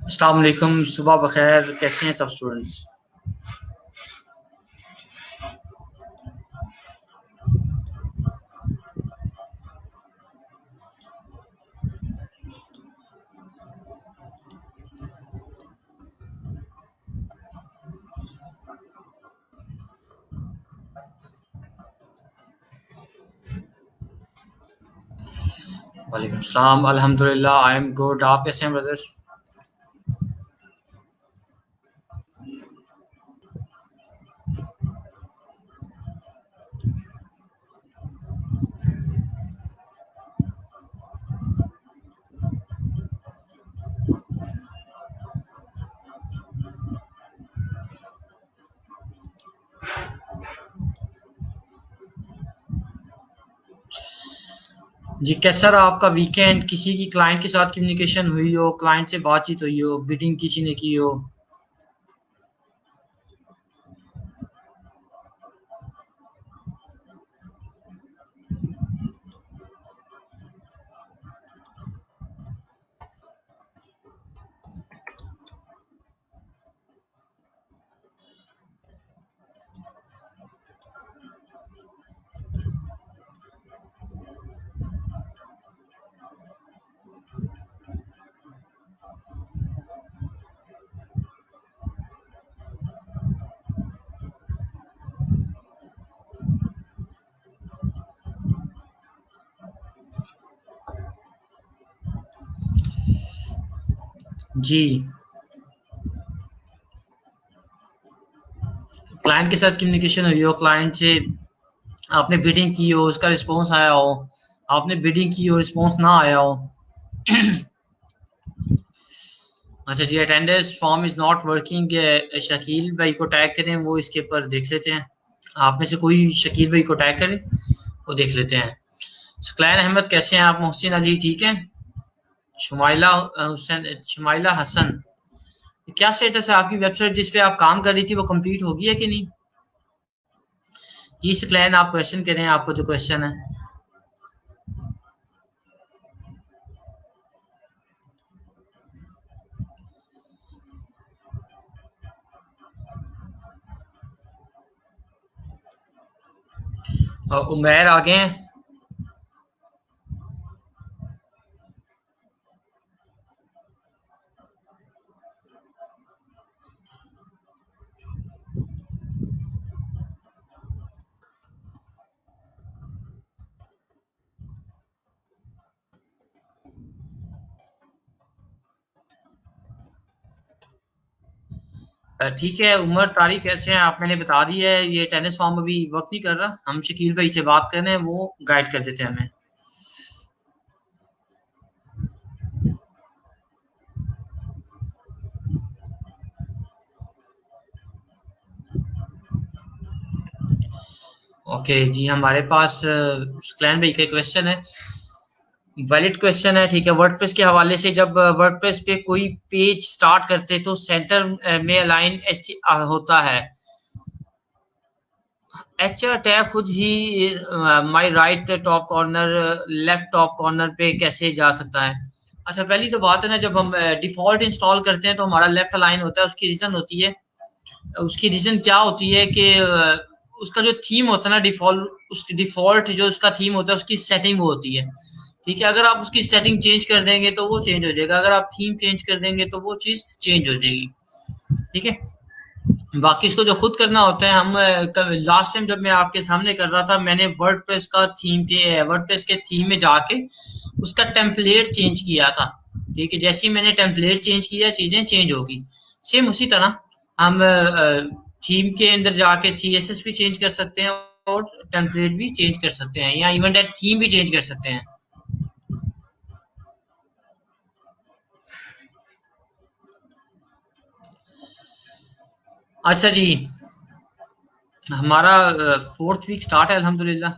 अस्सलाम वालेकुम, सुबह बखैर। कैसे हैं सब स्टूडेंट्स? वालेकुम सलाम, अल्हम्दुलिल्लाह, आई एम गुड। आप कैसे हैं ब्रदर्स? जी, कैसा रहा आपका वीकेंड? किसी की क्लाइंट के साथ कम्युनिकेशन हुई हो, क्लाइंट से बातचीत हुई हो, बिडिंग किसी ने की हो? जी, क्लाइंट के साथ कम्युनिकेशन हुई हो, क्लाइंट से आपने बिडिंग की हो, उसका रिस्पॉन्स आया हो, आपने बिडिंग की हो, रिस्पॉन्स ना आया हो। अच्छा जी, attendance form is not working. Shakeel भाई को टैग करें, वो इसके ऊपर देख लेते हैं। आप में से कोई शकील भाई को टैग करें, वो देख लेते हैं। सुकलैन अहमद कैसे हैं आप? मोहसिन अली ठीक है? शुमाइला हुसैन, शुमाइला हसन, क्या स्टेटस है आपकी? वेबसाइट जिस पे आप काम कर रही थी वो कंप्लीट होगी है कि नहीं? जी सुकलैन, आप क्वेश्चन करें, आपको जो क्वेश्चन है। उमैर आ गए हैं? ठीक है। उमर तारिक कैसे हैं आप? मैंने बता दिया है, ये टेनिस फॉर्म अभी वर्क नहीं कर रहा। हम शकील भाई से बात कर रहे हैं, वो गाइड कर देते हैं हमें। ओके जी, हमारे पास सुकलैन भाई का क्वेश्चन है, वैलिड क्वेश्चन है। ठीक है, वर्डप्रेस के हवाले से, जब वर्डप्रेस पे कोई पेज स्टार्ट करते तो सेंटर में अलाइन होता है। एच टैब खुद ही my right top corner, left top corner पे कैसे जा सकता है? अच्छा, पहली तो बात है ना, जब हम डिफॉल्ट इंस्टॉल करते हैं तो हमारा लेफ्ट अलाइन होता है। उसकी रीजन होती है, उसकी रीजन क्या होती है कि उसका जो थीम होता है ना, डिफॉल्ट, उसकी डिफॉल्ट जो उसका थीम होता है, उसकी सेटिंग वो होती है। ठीक है, अगर आप उसकी सेटिंग चेंज कर देंगे तो वो चेंज हो जाएगा, अगर आप थीम चेंज कर देंगे तो वो चीज चेंज हो जाएगी। ठीक है, बाकी इसको जो खुद करना होता है, हम लास्ट टाइम जब मैं आपके सामने कर रहा था, मैंने वर्डप्रेस का थीम के वर्डप्रेस के थीम में जाके उसका टेम्पलेट चेंज किया था। ठीक है, जैसे ही मैंने टेम्पलेट चेंज किया, चीजें चेंज होगी। सेम उसी तरह हम थीम के अंदर जाके सीएसएस भी चेंज कर सकते हैं और टेम्पलेट भी चेंज कर सकते हैं, या इवन दैट थीम भी चेंज कर सकते हैं। अच्छा जी, हमारा फोर्थ वीक स्टार्ट है अल्हम्दुलिल्लाह,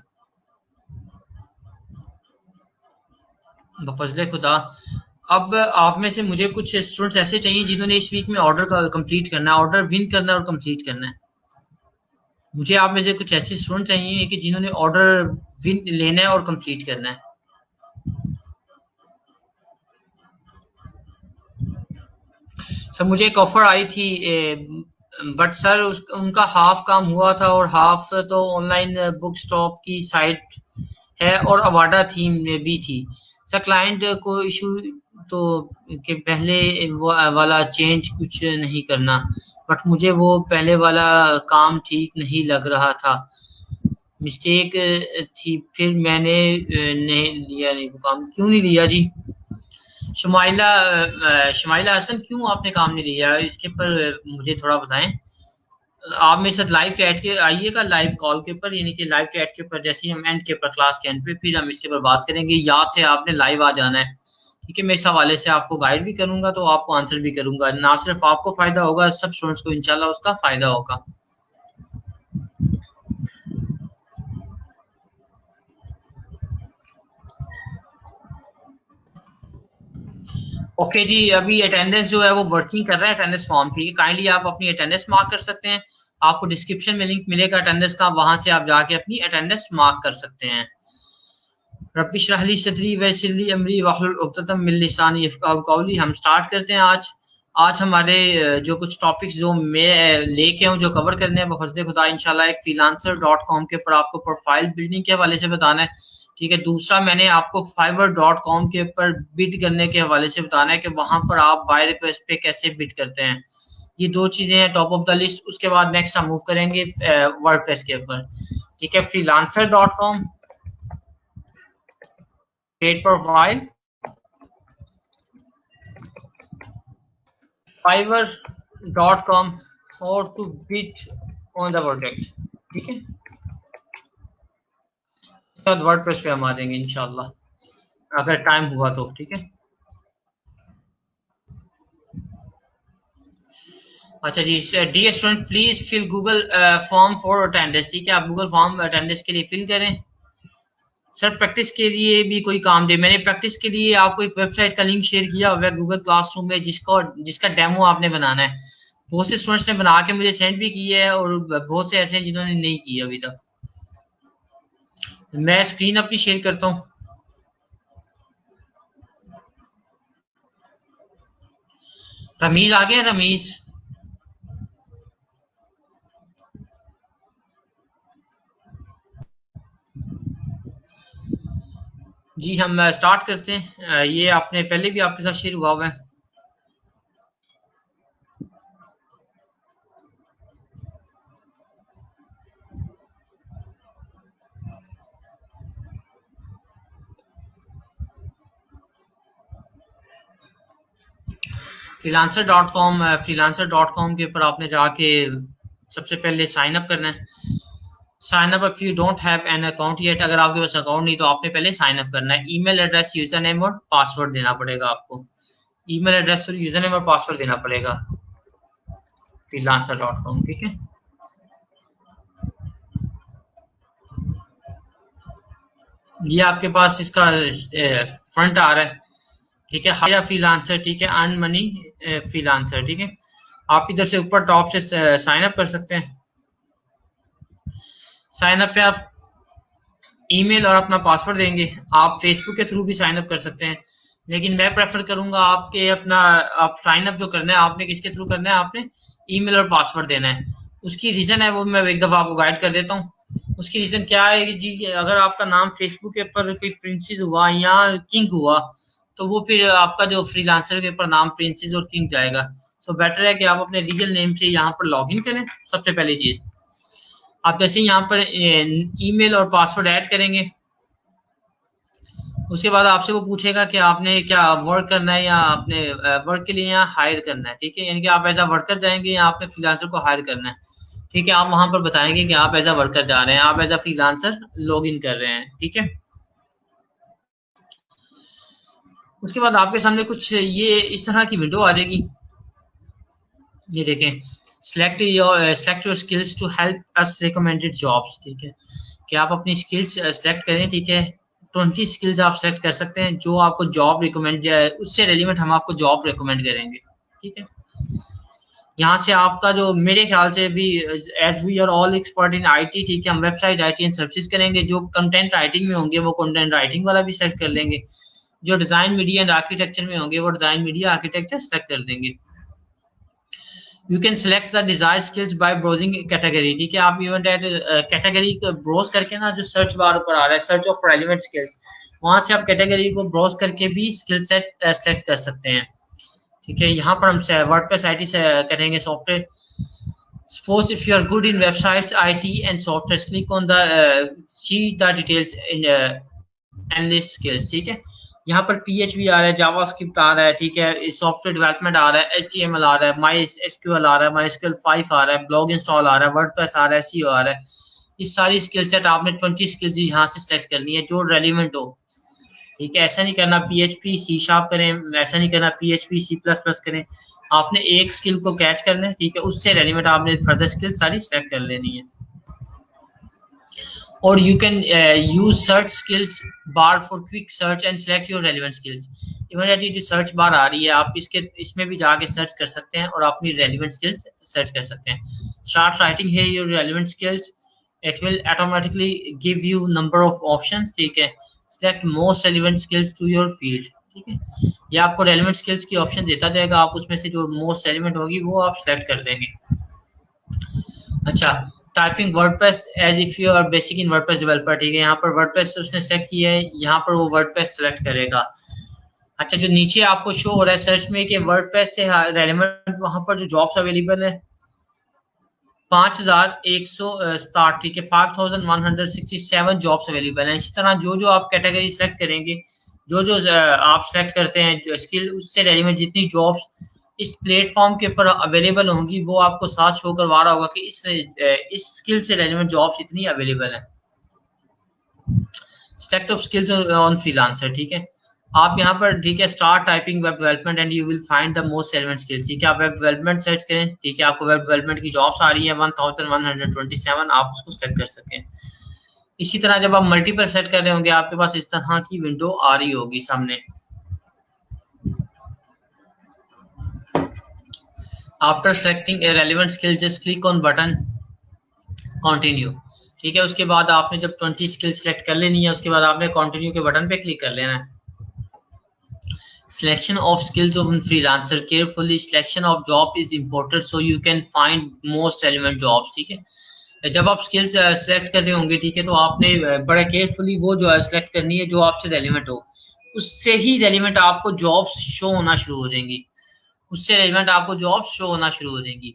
बफजले खुदा। अब आप में से मुझे कुछ स्टूडेंट्स ऐसे चाहिए जिन्होंने इस वीक में ऑर्डर का कंप्लीट करना है, ऑर्डर विन करना है और कंप्लीट करना है। मुझे आप में से कुछ ऐसे स्टूडेंट चाहिए कि जिन्होंने ऑर्डर विन लेना है और कंप्लीट करना है। सर मुझे एक ऑफर आई थी, बट सर उनका हाफ काम हुआ था और हाफ तो ऑनलाइन बुक स्टॉप की साइट है और अवाडा थीम में भी थी। सर क्लाइंट को इशू तो कि पहले वाला चेंज कुछ नहीं करना, बट मुझे वो पहले वाला काम ठीक नहीं लग रहा था। मिस्टेक थी, फिर मैंने नहीं लिया, नहीं वो काम क्यों नहीं लिया जी? शुमाइला हसन, क्यों आपने काम नहीं लिया इसके ऊपर मुझे थोड़ा बताएं। आप मेरे साथ लाइव चैट के आइएगा, लाइव कॉल के ऊपर, यानी कि लाइव चैट के ऊपर, जैसे ही हम एंड के ऊपर, क्लास के एंड पे, फिर हम इसके ऊपर बात करेंगे। याद से आपने लाइव आ जाना है, ठीक है? मैं इस हवाले से आपको गाइड भी करूंगा तो आपको आंसर भी करूंगा, ना सिर्फ आपको फायदा होगा, सब स्टूडेंट्स को इंशाल्लाह उसका फायदा होगा। ओके जी, अभी अटेंडेंस जो है वो वर्किंग कर रहा है, अटेंडेंस फॉर्म, ठीक है? काइंडली आप अपनी अटेंडेंस मार्क कर सकते हैं। आपको डिस्क्रिप्शन में लिंक मिलेगा अटेंडेंस का, वहां से आप जाके अपनी अटेंडेंस मार्क कर सकते हैं। रब्बी इश्रह ली सदरी वयस्सिर ली अमरी वाहलुल उक़दतम मिन लिसानी यफ़क़हू क़ौली। हम स्टार्ट करते हैं आज हमारे जो कुछ टॉपिक्स जो मैं लेके हूँ, जो कवर करने हैं, वो फज़ल खुदा इंशाल्लाह एक freelancer.com के ऊपर आपको प्रोफाइल बिल्डिंग के हवाले से बताना है, ठीक है? दूसरा मैंने आपको fiverr.com के ऊपर बिड करने के हवाले से बताना है कि वहां पर आप बाय रिक्वेस्ट पे कैसे बिड करते हैं। ये दो चीजें हैं टॉप ऑफ द लिस्ट। उसके बाद नेक्स्ट हम मूव करेंगे वर्डप्रेस के ऊपर, ठीक है? freelancer.com, पेड प्रोफाइल, fiverr.com और to bid on the project, ठीक है? उसके बाद वर्डप्रेस पे हम आ जाएंगे इंशाल्लाह, अगर टाइम हुआ तो, ठीक है? अच्छा जी, dear student please fill Google form for attendance, ठीक है? आप गूगल फॉर्म अटेंडेंस के लिए फिल करें। सर प्रैक्टिस के लिए भी कोई काम दे, मैंने प्रैक्टिस के लिए आपको एक वेबसाइट का लिंक शेयर किया हुआ है गूगल क्लासरूम में, जिसका डेमो आपने बनाना है। बहुत से स्टूडेंट्स ने बना के मुझे सेंड भी किया है और बहुत से ऐसे हैं जिन्होंने नहीं किया अभी तक। मैं स्क्रीन अपनी शेयर करता हूँ। रमीज आ गया? रमीज जी, हम स्टार्ट करते हैं। ये आपने पहले भी आपके साथ शेयर हुआ हुआ है। फ्रीलांसर.com के ऊपर आपने जाके सबसे पहले साइन अप करना है। Sign up if you don't have an account yet, अगर आपके पास अकाउंट नहीं तो आपने पहले साइन अप करना है। ईमेल एड्रेस, यूजर नेम और पासवर्ड देना पड़ेगा आपको। ईमेल एड्रेस और यूजर नेम और पासवर्ड देना पड़ेगा freelancer.com, ठीक है? ये आपके पास इसका फ्रंट आ रहा है, ठीक है? हायर फ्रीलांसर, ठीक है? अर्न मनी फ्रीलांसर, ठीक है? आप इधर से ऊपर टॉप से साइन अप कर सकते हैं। साइन अप पे आप ईमेल और अपना पासवर्ड देंगे। आप फेसबुक के थ्रू भी साइन अप कर सकते हैं, लेकिन मैं प्रेफर करूंगा आपके अपना, आप साइन अप जो करना है आपने किसके थ्रू करना है, आपने ईमेल और पासवर्ड देना है। उसकी रीजन है वो मैं एक दफा आपको गाइड कर देता हूँ। उसकी रीजन क्या है कि जी, अगर आपका नाम फेसबुक के ऊपर कोई प्रिंसेस हुआ या किंग हुआ तो वो फिर आपका जो फ्रीलांसर के ऊपर नाम प्रिंसेस और किंग जाएगा। सो बेटर है कि आप अपने लीगल नेम से यहाँ पर लॉग इन करें। सबसे पहली चीज, आप जैसे यहाँ पर ईमेल और पासवर्ड ऐड करेंगे, उसके बाद आपसे वो पूछेगा कि आपने क्या वर्क करना है या आपने वर्क के लिए यहाँ हायर करना है, ठीक है? यानी कि आप एज अ वर्कर जाएंगे या आपने फ्रीलांसर को हायर करना है, ठीक है? आप वहां पर बताएंगे कि आप एज अ वर्कर जा रहे हैं, आप as a freelancer log in कर रहे हैं, ठीक है? उसके बाद आपके सामने कुछ ये इस तरह की विंडो आ जाएगी। ये देखें, select your skills to help us recommended jobs, ठीक है? कि आप अपनी स्किल्स सेलेक्ट करें, ठीक है? 20 स्किल्स आप सेलेक्ट कर सकते हैं जो आपको जॉब रिकमेंड, उससे रेलिवेंट हम आपको जॉब रिकमेंड करेंगे, ठीक है? यहाँ से आपका जो मेरे ख्याल से भी, as we are all expert in IT, ठीक है? हम वेबसाइट आईटी एंड सर्विसेज करेंगे। जो कंटेंट राइटिंग में होंगे वो कंटेंट राइटिंग वाला भी सेलेक्ट कर लेंगे। जो डिजाइन मीडिया एंड आर्किटेक्चर में होंगे वो डिजाइन मीडिया आर्किटेक्चर सेलेक्ट कर देंगे। You can select the desire skills by browsing category, ठीक है। आप इवन दैट कैटेगरी को ब्राउज करके ना, जो सर्च बार ऊपर आ रहा है सर्च ऑफ रेलेवेंट स्किल्स, वहां से आप कैटेगरी को ब्राउज करके भी स्किल सेट सेलेक्ट कर सकते हैं, ठीक है। यहाँ पर हम वर्डप्रेस आईटी से करेंगे software. Suppose if you are good in websites, IT and software, click on the see the details in analyst skills, ठीक है। यहाँ पर PHP आ रहा है, जावास्क्रिप्ट आ रहा है, ठीक है, सॉफ्टवेयर डेवलपमेंट आ रहा है, HTML आ रहा है, MySQL आ रहा है, MySQL 5 आ रहा है, ब्लॉग इंस्टॉल आ रहा है, वर्डप्रेस आ रहा है, SEO आ रहा है। ये सारी स्किल सेट आपने 20 स्किल्स यहाँ से सेलेक्ट करनी है जो रेलिवेंट हो, ठीक है। ऐसा नहीं करना PHP C# करें, ऐसा नहीं करना PHP C++ करें। आपने एक स्किल को कैच करना है, ठीक है, उससे रेलिवेंट आपने फर्दर स्किल सारी सेलेक्ट कर लेनी है। और you can use search skills bar for quick search and select your relevant skills. Immediately जो सर्च बार आ रही है, आप इसमें भी जाके सर्च कर सकते हैं और अपनी रेलिवेंट स्किल्स सर्च कर सकते हैं। Start writing here your relevant skills, it will automatically give you number of options, ठीक है। Select most relevant skills to your field, ठीक है। ये आपको रेलिवेंट स्किल्स की ऑप्शन देता जाएगा, आप उसमें से जो मोस्ट रेलिवेंट होगी वो आप सेलेक्ट कर देंगे। अच्छा, typing WordPress as if you are basic in WordPress developer, ठीक है। यहाँ पर वर्डप्रेस उसने सेलेक्ट किया है, यहाँ पर वो वर्डप्रेस सेलेक्ट करेगा। अच्छा, जो नीचे आपको शो हो रहा है सर्च में कि वर्डप्रेस से रेलेवेंट, वहां पर जो जॉब्स अवेलेबल है 5160, ठीक है, 5167 जॉब्स अवेलेबल हैं। इसी तरह जो जो आप कैटेगरी सेलेक्ट करेंगे, जो जो आप सेलेक्ट करते हैं जो स्किल, उससे रेलिवेंट जितनी जॉब्स इस प्लेटफॉर्म के ऊपर अवेलेबल होंगी वो आपको साथ शो करवा रहा होगा कि इस स्किल से रेलिवेंट जॉब्स इतनी अवेलेबल है। Select of skills on freelancer, ठीक है। आप यहाँ पर, ठीक है, start typing web development and you will find the most relevant skills, ठीक है। आप वेब डेवलपमेंट सर्च करें, ठीक है, आपको वेब डेवलपमेंट की जॉब्स आ रही है 1127, आप उसको सेलेक्ट कर सकें। इसी तरह जब आप मल्टीपल सेट कर रहे होंगे, आपके पास इस तरह की विंडो आ रही होगी सामने। After selecting A relevant skill, just click on button continue, ठीक है। उसके बाद आपने जब 20 स्किल सेलेक्ट कर लेनी है, उसके बाद आपने कंटिन्यू के बटन पे क्लिक कर लेना है। Selection of skills on freelancer, carefully selection of job is important so you can find most relevant jobs, ठीक है। जब आप स्किल्स सेलेक्ट कर रहे होंगे, ठीक है, तो आपने बड़ा केयरफुली वो जो है सेलेक्ट करनी है जो आपसे रेलिवेंट हो, उससे ही रेलिवेंट आपको जॉब्स शो होना शुरू हो जाएंगी, उससे रेलिवेंट आपको जॉब्स शो होना शुरू हो जाएंगी।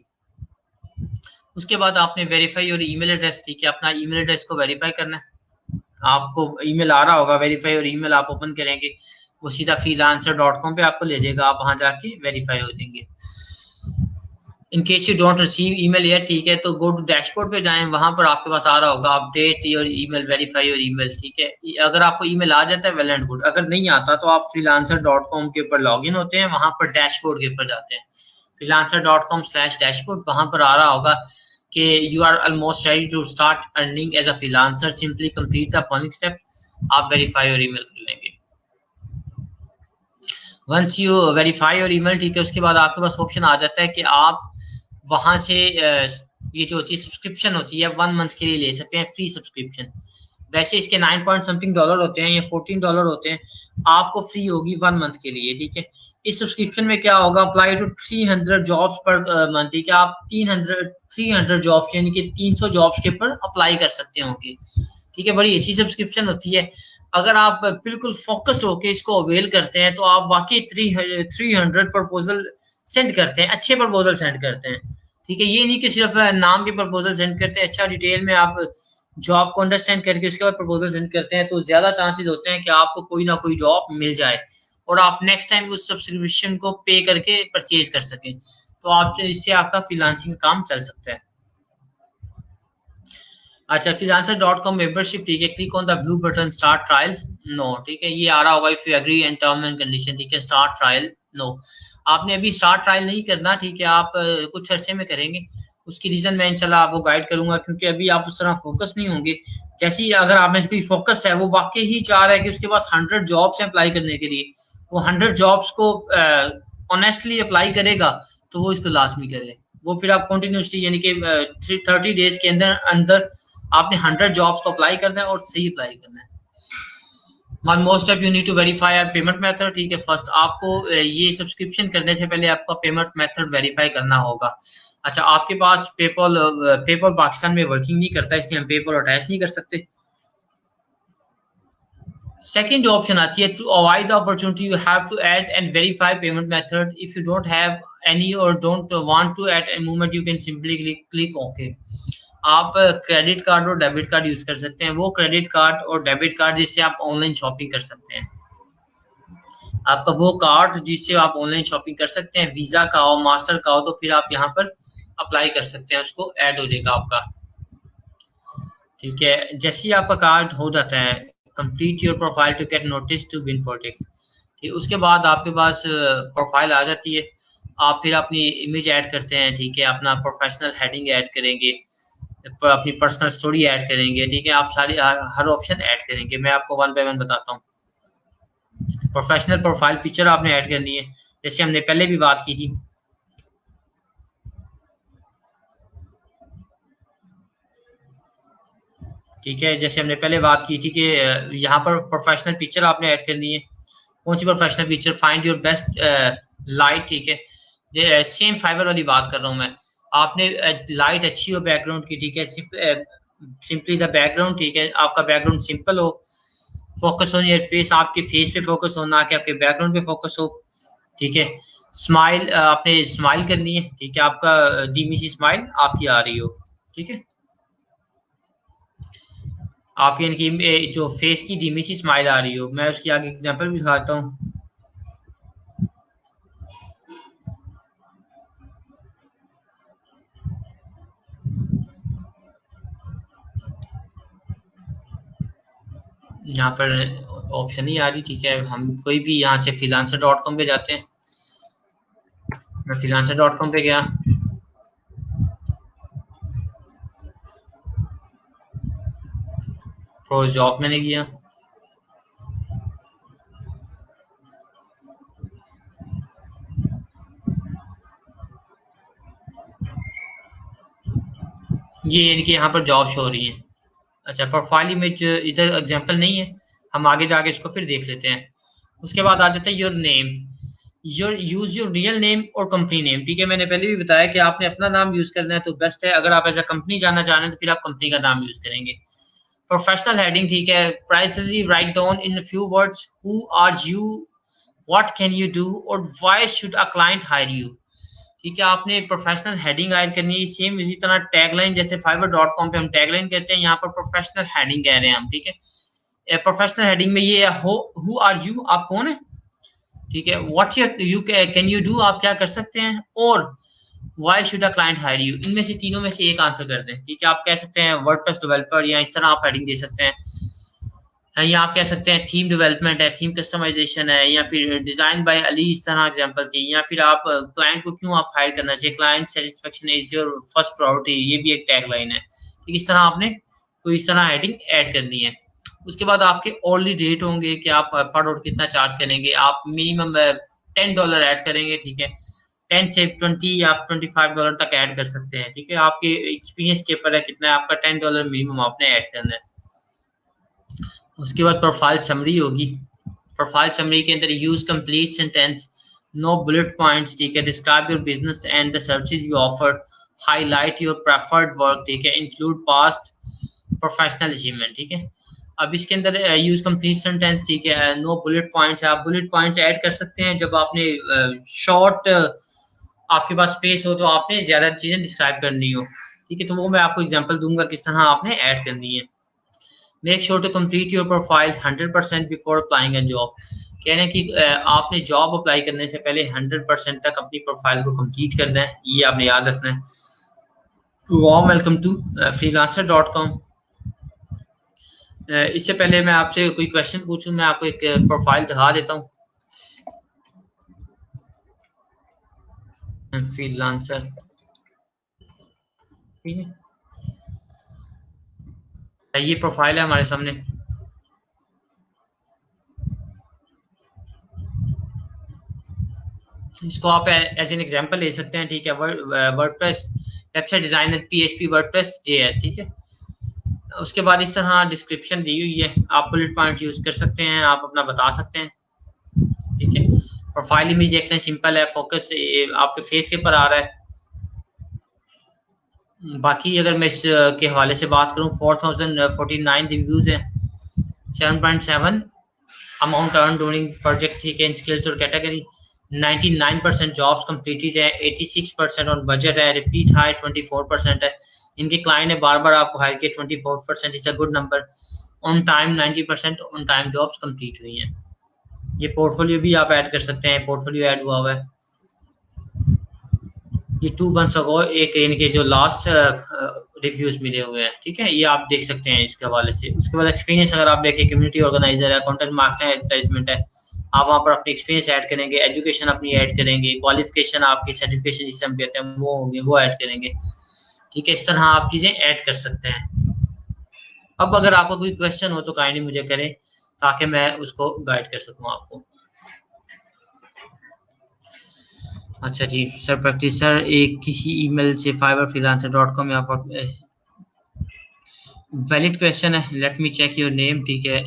उसके बाद आपने वेरीफाई और ईमेल एड्रेस, ठीक है, अपना ईमेल एड्रेस को वेरीफाई करना है। आपको ईमेल आ रहा होगा, वेरीफाई और ईमेल आप ओपन करेंगे, वो सीधा freelancer.com पे आपको ले जाएगा, आप वहां जाके वेरीफाई हो जाएंगे। In case you don't receive email yet, ठीक है, तो गो टू डैशबोर्ड पे जाएं, वहां पर आपके पास आ रहा होगा update your email, verify your email, ठीक है। अगर आपको ईमेल आ जाता है वेल एंड गुड, अगर नहीं आता तो आप freelancer.com के ऊपर लॉग इन होते हैं, वहां पर डैशबोर्ड के ऊपर जाते हैं, freelancer.com/dashboard, वहां पर आ रहा होगा कि you are almost ready to start earning as a freelancer, simply complete the following step, आप वेरीफाई और ईमेल कर लेंगे। वंस यू वेरीफाई और ईमेल, ठीक है, उसके बाद आपके पास ऑप्शन आ जाता है कि आप वहां से ये जो होती है सब्सक्रिप्शन होती है 1 मंथ के लिए ले सकते हैं, फ्री सब्सक्रिप्शन। वैसे इसके 9 पॉइंट समथिंग डॉलर होते हैं या $14 होते हैं, आपको फ्री होगी 1 मंथ के लिए, ठीक है। इस सब्सक्रिप्शन में क्या होगा, apply to 300 jobs per month, ठीक है। आप 300 जॉब्स यानी कि 300 जॉब्स के ऊपर अप्लाई कर सकते होंगे, ठीक है। बड़ी अच्छी सब्सक्रिप्शन होती है। अगर आप बिल्कुल फोकस्ड होके इसको अवेल करते हैं तो आप वाकई 300 प्रपोजल सेंड करते हैं, अच्छे प्रपोजल सेंड करते हैं, ठीक है। ये नहीं कि सिर्फ नाम के प्रपोजल सेंड करते हैं, अच्छा डिटेल में आप जॉब को अंडरस्टैंड करके उसके बाद प्रपोजल सेंड करते हैं, तो ज्यादा चांसेस होते हैं कि आपको कोई ना कोई जॉब मिल जाए और आप नेक्स्ट टाइम उस सब्सक्रिप्शन को पे करके परचेज कर सकें, तो आप इससे आपका फ्रीलांसिंग काम चल सकता है। अच्छा, freelancer.com मेंबरशिप, ठीक है, click on the blue button start trial, no, ठीक है। ये आ रहा होगा if you agree and term and condition, ठीक है, स्टार्ट ट्रायल, नो। आपने अभी स्टार्ट ट्रायल नहीं करना, ठीक है, आप कुछ अरसे में करेंगे। उसकी रीजन मैं इंशाल्लाह आपको गाइड करूंगा, क्योंकि अभी आप उस तरह फोकस नहीं होंगे। जैसे ही अगर आप में कोई फोकस्ड है, वो वाकई ही चाह रहा है कि उसके पास 100 जॉब्स हैं अप्लाई करने के लिए, वो 100 जॉब्स को ऑनेस्टली अप्लाई करेगा, तो वो इसको लाजमी करे। वो फिर आप कंटिन्यूसली यानी कि 30 डेज के अंदर अंदर आपने 100 जॉब्स को अप्लाई करना है और सही अप्लाई करना है। One more step you need to verify a payment method. ठीक है, फर्स्ट आपको ये सब्सक्रिप्शन करने से पहले आपका पेमेंट मेथड वेरीफाई करना होगा। अच्छा, आपके पास पेपल पेपल पाकिस्तान में वर्किंग नहीं करता, इसलिए हम पेपल अटैच नहीं कर सकते। सेकंड जो ऑप्शन आती है, to avoid the opportunity you have to add and verify payment method if you don't have any और don't want to add any movement, you can simply click okay. आप credit card और debit card use कर सकते हैं, वो credit card और debit card जिससे आप ऑनलाइन शॉपिंग कर सकते हैं। आपका वो कार्ड जिससे आप ऑनलाइन शॉपिंग कर सकते हैं, वीजा का हो, मास्टर का हो, तो फिर आप यहाँ पर अप्लाई कर सकते हैं, उसको ऐड हो जाएगा आपका। ठीक है, जैसे ही आपका कार्ड हो जाता है, complete your profile to get notice to win projects. ठीक, उसके बाद आपके पास प्रोफाइल आ जाती है। आप फिर अपनी इमेज ऐड करते हैं। ठीक है, अपना प्रोफेशनल हेडिंग ऐड करेंगे, अपनी पर्सनल स्टोरी ऐड करेंगे। ठीक है, आप सारी हर ऑप्शन ऐड करेंगे। मैं आपको वन बाय वन बताता हूँ। प्रोफेशनल प्रोफाइल पिक्चर आपने ऐड करनी है, जैसे हमने पहले भी बात की थी। ठीक है, जैसे हमने पहले बात की थी कि यहाँ पर प्रोफेशनल पिक्चर आपने ऐड करनी है। कौन सी professional picture? Find your best light. ठीक है, ये सेम फाइबर वाली बात कर रहा हूँ मैं। आपने लाइट अच्छी हो बैकग्राउंड की। ठीक है, सिंपली द बैकग्राउंड। ठीक है, आपका बैकग्राउंड सिंपल हो, फोकस ऑन योर फेस, आपके फेस पे फोकस हो, ना कि आपके बैकग्राउंड पे फोकस हो। ठीक है, स्माइल आपने स्माइल करनी है। ठीक है, आपका धीमी सी स्माइल आपकी आ रही हो। ठीक है, आप यानी कि जो फेस की धीमी सी स्माइल आ रही हो। मैं उसकी आगे एग्जांपल भी दिखाता हूँ। यहाँ पर ऑप्शन ही आ रही। ठीक है, हम कोई भी यहाँ से freelancer.com पे जाते हैं। मैं freelancer.com पे गया, तो जॉब मैंने किया। ये यानी कि यहाँ पर जॉब शो हो रही है। अच्छा, प्रोफाइल इमेज इधर एग्जांपल नहीं है, हम आगे जाके इसको फिर देख लेते हैं। उसके बाद आ जाता है your name. Your use your real name और कंपनी नेम। ठीक है, मैंने पहले भी बताया कि आपने अपना नाम यूज करना है तो बेस्ट है। अगर आप एज अ कंपनी जानना चाह रहे हैं तो फिर आप कंपनी का नाम यूज करेंगे। Professional heading. ठीक है, precisely write down in few words who are you, what can you do और why should a client hire you. ठीक है, आपने प्रोफेशनल हेडिंग ऐड करनी है, सेम इसी तरह टैगलाइन, जैसे fiverr.com पे हम टैगलाइन कहते हैं, यहाँ पर प्रोफेशनल हेडिंग कह रहे हैं हम। ठीक है, प्रोफेशनल हेडिंग में ये हु आर यू, आप कौन है। ठीक है, what you can you do, आप क्या कर सकते हैं, और why should a client hire you, इनमें से तीनों में से एक आंसर कर दें। ठीक है, आप कह सकते हैं वर्डप्रेस डेवलपर, या इस तरह आप हेडिंग दे सकते हैं। या आप कह सकते हैं थीम डेवलपमेंट है, थीम कस्टमाइजेशन है, या फिर डिजाइन बाय अली, इस तरह एग्जांपल थी। या फिर आप क्लाइंट को क्यों आप हायर करना चाहिए, client satisfaction is your first priority, ये भी एक टैगलाइन है। ठीक, इस तरह आपने कोई इस तरह हेडिंग ऐड करनी है। उसके बाद आपके ऑनली रेट होंगे कि आप पर आवर कितना चार्ज करेंगे। आप मिनिमम $10 ऐड करेंगे। ठीक है, 10 से 20 या $25 तक ऐड कर सकते हैं। ठीक है, आपके एक्सपीरियंस के ऊपर है कितना है, आपका $10 मिनिमम आपने ऐड करना है। उसके बाद प्रोफाइल समरी होगी। प्रोफाइल समरी के अंदर use complete sentence, no bullet points. ठीक है, describe your business and the services you offer, highlight your preferred work. ठीक है, इंक्लूड पास्ट प्रोफेशनल अचीवमेंट। ठीक है, अब इसके अंदर यूज कंप्लीट सेंटेंस। ठीक है, नो बुलेट पॉइंट्स, आप बुलेट पॉइंट्स ऐड कर सकते हैं जब आपने शॉर्ट आपके पास स्पेस हो तो आपने ज्यादा चीजें डिस्क्राइब करनी हो। ठीक है, तो वो मैं आपको एग्जांपल दूंगा किस तरह आपने ऐड करनी है। Make sure to complete your profile 100% before applying a job. कह रहे हैं कि आपने जॉब अप्लाई करने से पहले 100% तक अपनी प्रोफाइल को कंप्लीट करना है, ये आपने याद रखना है। Warm welcome to freelancer.com। इससे पहले मैं आपसे कोई क्वेश्चन पूछूं, मैं आपको एक प्रोफाइल दिखा देता हूँ। फ्रीलांसर, ठीक है, ये प्रोफाइल है हमारे सामने। इसको आप एज एन एग्जांपल ले सकते हैं। ठीक है, WordPress website designer PHP WordPress JS। ठीक है, उसके बाद इस तरह डिस्क्रिप्शन दी हुई है, आप बुलेट पॉइंट यूज कर सकते हैं, आप अपना बता सकते हैं, ठीक है। प्रोफाइल इमेज देख लें, सिंपल है, फोकस आपके फेस के ऊपर आ रहा है। बाकी अगर मैं इस के हवाले से बात करूं, 4049 रिव्यूज है, 7.7 अमाउंट अर्न ड्यूरिंग प्रोजेक्ट, ठीक है, इन स्किल्स और कैटेगरी, 99% जॉब्स कंप्लीटेड है, 86% ऑन बजट है, रिपीट हाई 24% है, इनके क्लाइंट ने बार बार आपको हायर किया, 24% is a good number. On time 90% on time jobs complete हुई हैं। ये पोर्टफोलियो भी आप ऐड कर सकते हैं, पोर्टफोलियो ऐड हुआ हुआ है, ये 2 months अगो एक इनके जो लास्ट रिव्यूज मिले हुए हैं, ठीक है, ये आप देख सकते हैं इसके हवाले से। उसके बाद एक्सपीरियंस अगर आप देखें, कम्युनिटी ऑर्गेनाइजर है, कंटेंट मार्केटिंग एडवर्टाइजमेंट है, आप वहाँ पर अपनी एक्सपीरियंस ऐड करेंगे, एजुकेशन अपनी ऐड करेंगे, क्वालिफिकेशन आपकी सर्टिफिकेशन जिससे हम कहते हैं वो होंगे, वो ऐड करेंगे, ठीक है। इस तरह आप चीज़ें ऐड कर सकते हैं। अब अगर आपका कोई क्वेश्चन हो तो काइंडली मुझे करें, ताकि मैं उसको गाइड कर सकूँ आपको। अच्छा जी सर, प्रैक्टिस सर, एक ही ईमेल से fiverr freelancer.com यहाँ पर वैलिड क्वेश्चन है, let me check your name, ठीक है,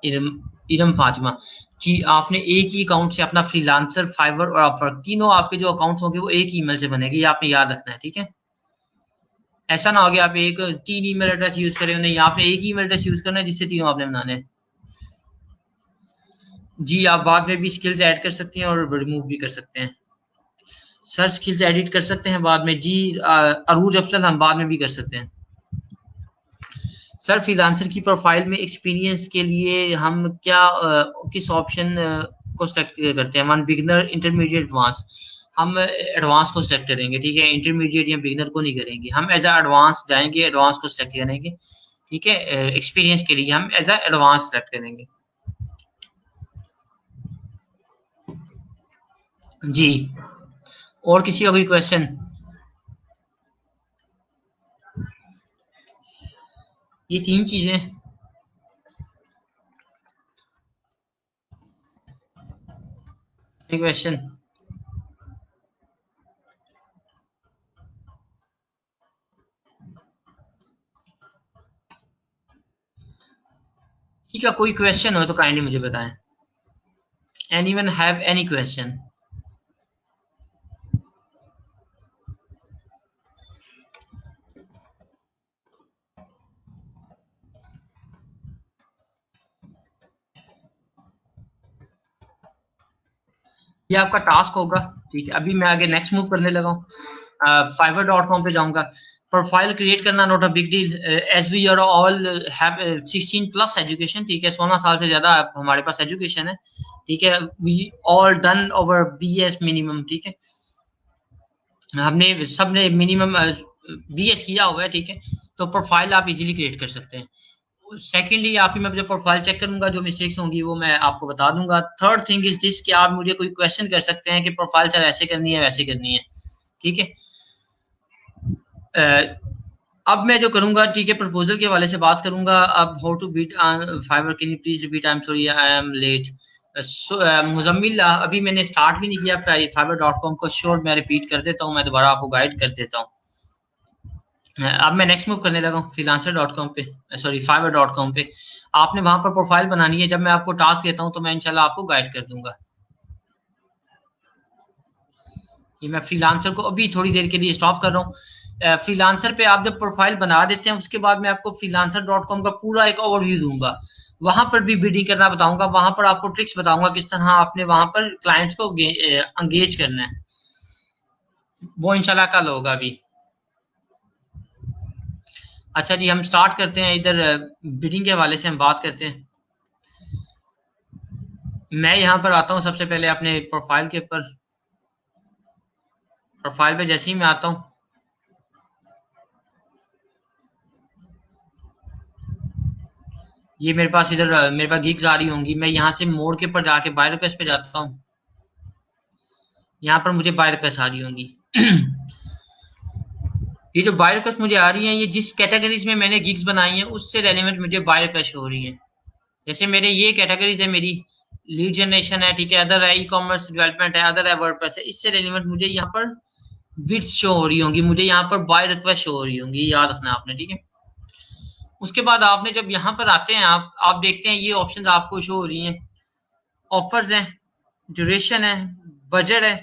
इरम इरम फातिमा, कि आपने एक ही अकाउंट से अपना फ्रीलांसर, फाइवर और अपवर्क, तीनों आपके जो अकाउंट्स होंगे वो एक ही ईमेल से बनेंगे, ये आपने याद रखना है, ठीक है। ऐसा ना हो कि आप एक 3 ईमेल एड्रेस यूज करें, नहीं, आपने एक ही ईमेल एड्रेस यूज करना है जिससे तीनों आपने बनाने हैं। जी, आप बाद में भी स्किल्स ऐड कर सकती हैं और रिमूव भी कर सकते हैं। सर स्किल्स एडिट कर सकते हैं बाद में जी, अरूज अफसल हम बाद में भी कर सकते हैं। सर फ्रीलांसर की प्रोफाइल में एक्सपीरियंस के लिए हम क्या किस ऑप्शन को सेलेक्ट करते हैं? One beginner, intermediate, advance. हम एडवांस को सेलेक्ट करेंगे, ठीक है, इंटरमीडिएट या बिगिनर को नहीं करेंगे, हम एज अ एडवांस जाएंगे, एडवांस को सेलेक्ट करेंगे, ठीक है। एक्सपीरियंस के लिए हम एज अ एडवांस सेलेक्ट करेंगे। जी, और किसी का कोई क्वेश्चन? ये 3 चीजें। क्वेश्चन? ठीक है, कोई क्वेश्चन हो तो काइंडली मुझे बताएं। Anyone have any question? ये आपका टास्क होगा, ठीक है। अभी मैं आगे नेक्स्ट मूव करने लगा हूँ, fiverr.com पे जाऊंगा। प्रोफाइल क्रिएट करना not a big deal, as we are all have 16+ education, ठीक है, 16 साल से ज्यादा हमारे पास एजुकेशन है, ठीक है। We all done over BS minimum, ठीक है, हमने सबने मिनिमम BS किया हुआ है, ठीक है। तो प्रोफाइल आप इजीली क्रिएट कर सकते हैं। सेकेंडली, आपकी मैं जब प्रोफाइल चेक करूंगा, जो मिस्टेक्स होंगी वो मैं आपको बता दूंगा। थर्ड थिंग इज दिस, कि आप मुझे कोई क्वेश्चन कर सकते हैं कि प्रोफाइल सर ऐसे करनी है, वैसे करनी है, ठीक है। अब मैं जो करूंगा, ठीक है, प्रपोजल के हवाले से बात करूंगा। अब how to beat Fiverr, can you please repeat, I am sorry I am late. Muzammil, अभी मैंने स्टार्ट भी नहीं किया fiverr.com को, श्योर मैं रिपीट कर देता हूँ, मैं दोबारा आपको गाइड कर देता हूँ। अब मैं नेक्स्ट मूव करने लगा हूँ freelancer.com पे, सॉरी fiverr.com पे। आपने वहां पर प्रोफाइल बनानी है, जब मैं आपको टास्क देता हूँ तो मैं इंशाल्लाह आपको गाइड कर दूंगा। ये मैं फ्रीलांसर को अभी थोड़ी देर के लिए स्टॉप कर रहा हूँ। फ्रीलांसर पे आप जब प्रोफाइल बना देते हैं, उसके बाद मैं आपको freelancer.com का पूरा एक ओवरव्यू दूंगा, वहां पर भी बिडिंग करना बताऊंगा, वहां पर आपको ट्रिक्स बताऊंगा किस तरह आपने वहां पर क्लाइंट्स को एंगेज करना है। वो इंशाल्लाह कल होगा अभी। अच्छा जी, हम स्टार्ट करते हैं, इधर बिडिंग के हवाले से हम बात करते हैं। मैं यहाँ पर आता हूँ, सबसे पहले अपने प्रोफाइल के ऊपर, प्रोफाइल पे जैसे ही मैं आता हूँ, ये मेरे पास इधर मेरे पास गिग्स आ रही होंगी। मैं यहाँ से मोड़ के ऊपर जाके बाय रिक्वेस्ट पे जाता हूँ, यहाँ पर मुझे बाय रिक्वेस्ट आ रही होंगी। ये जो बाय रिक्वेस्ट मुझे आ रही है, ये जिस कैटेगरीज में मैंने गिग्स बनाई है उससे रेलिवेंट मुझे बाय रिक्वेस्ट हो रही है। जैसे मेरे ये कैटेगरीज है, मेरी लीड जनरेशन है, ठीक है, अदर है, ई कॉमर्स डेवलपमेंट है, अदर है, वर्डप्रेस है, इससे रेलिवेंट मुझे यहाँ पर बिट्स शो हो रही होंगी, मुझे यहाँ पर बाय रिक्वेस्ट शो हो रही होंगी, याद रखना आपने, ठीक है। उसके बाद आपने जब यहाँ पर आते हैं आप देखते हैं ये ऑप्शन आपको शो हो रही हैं, ऑफर्स हैं, ड्यूरेशन है, बजट है,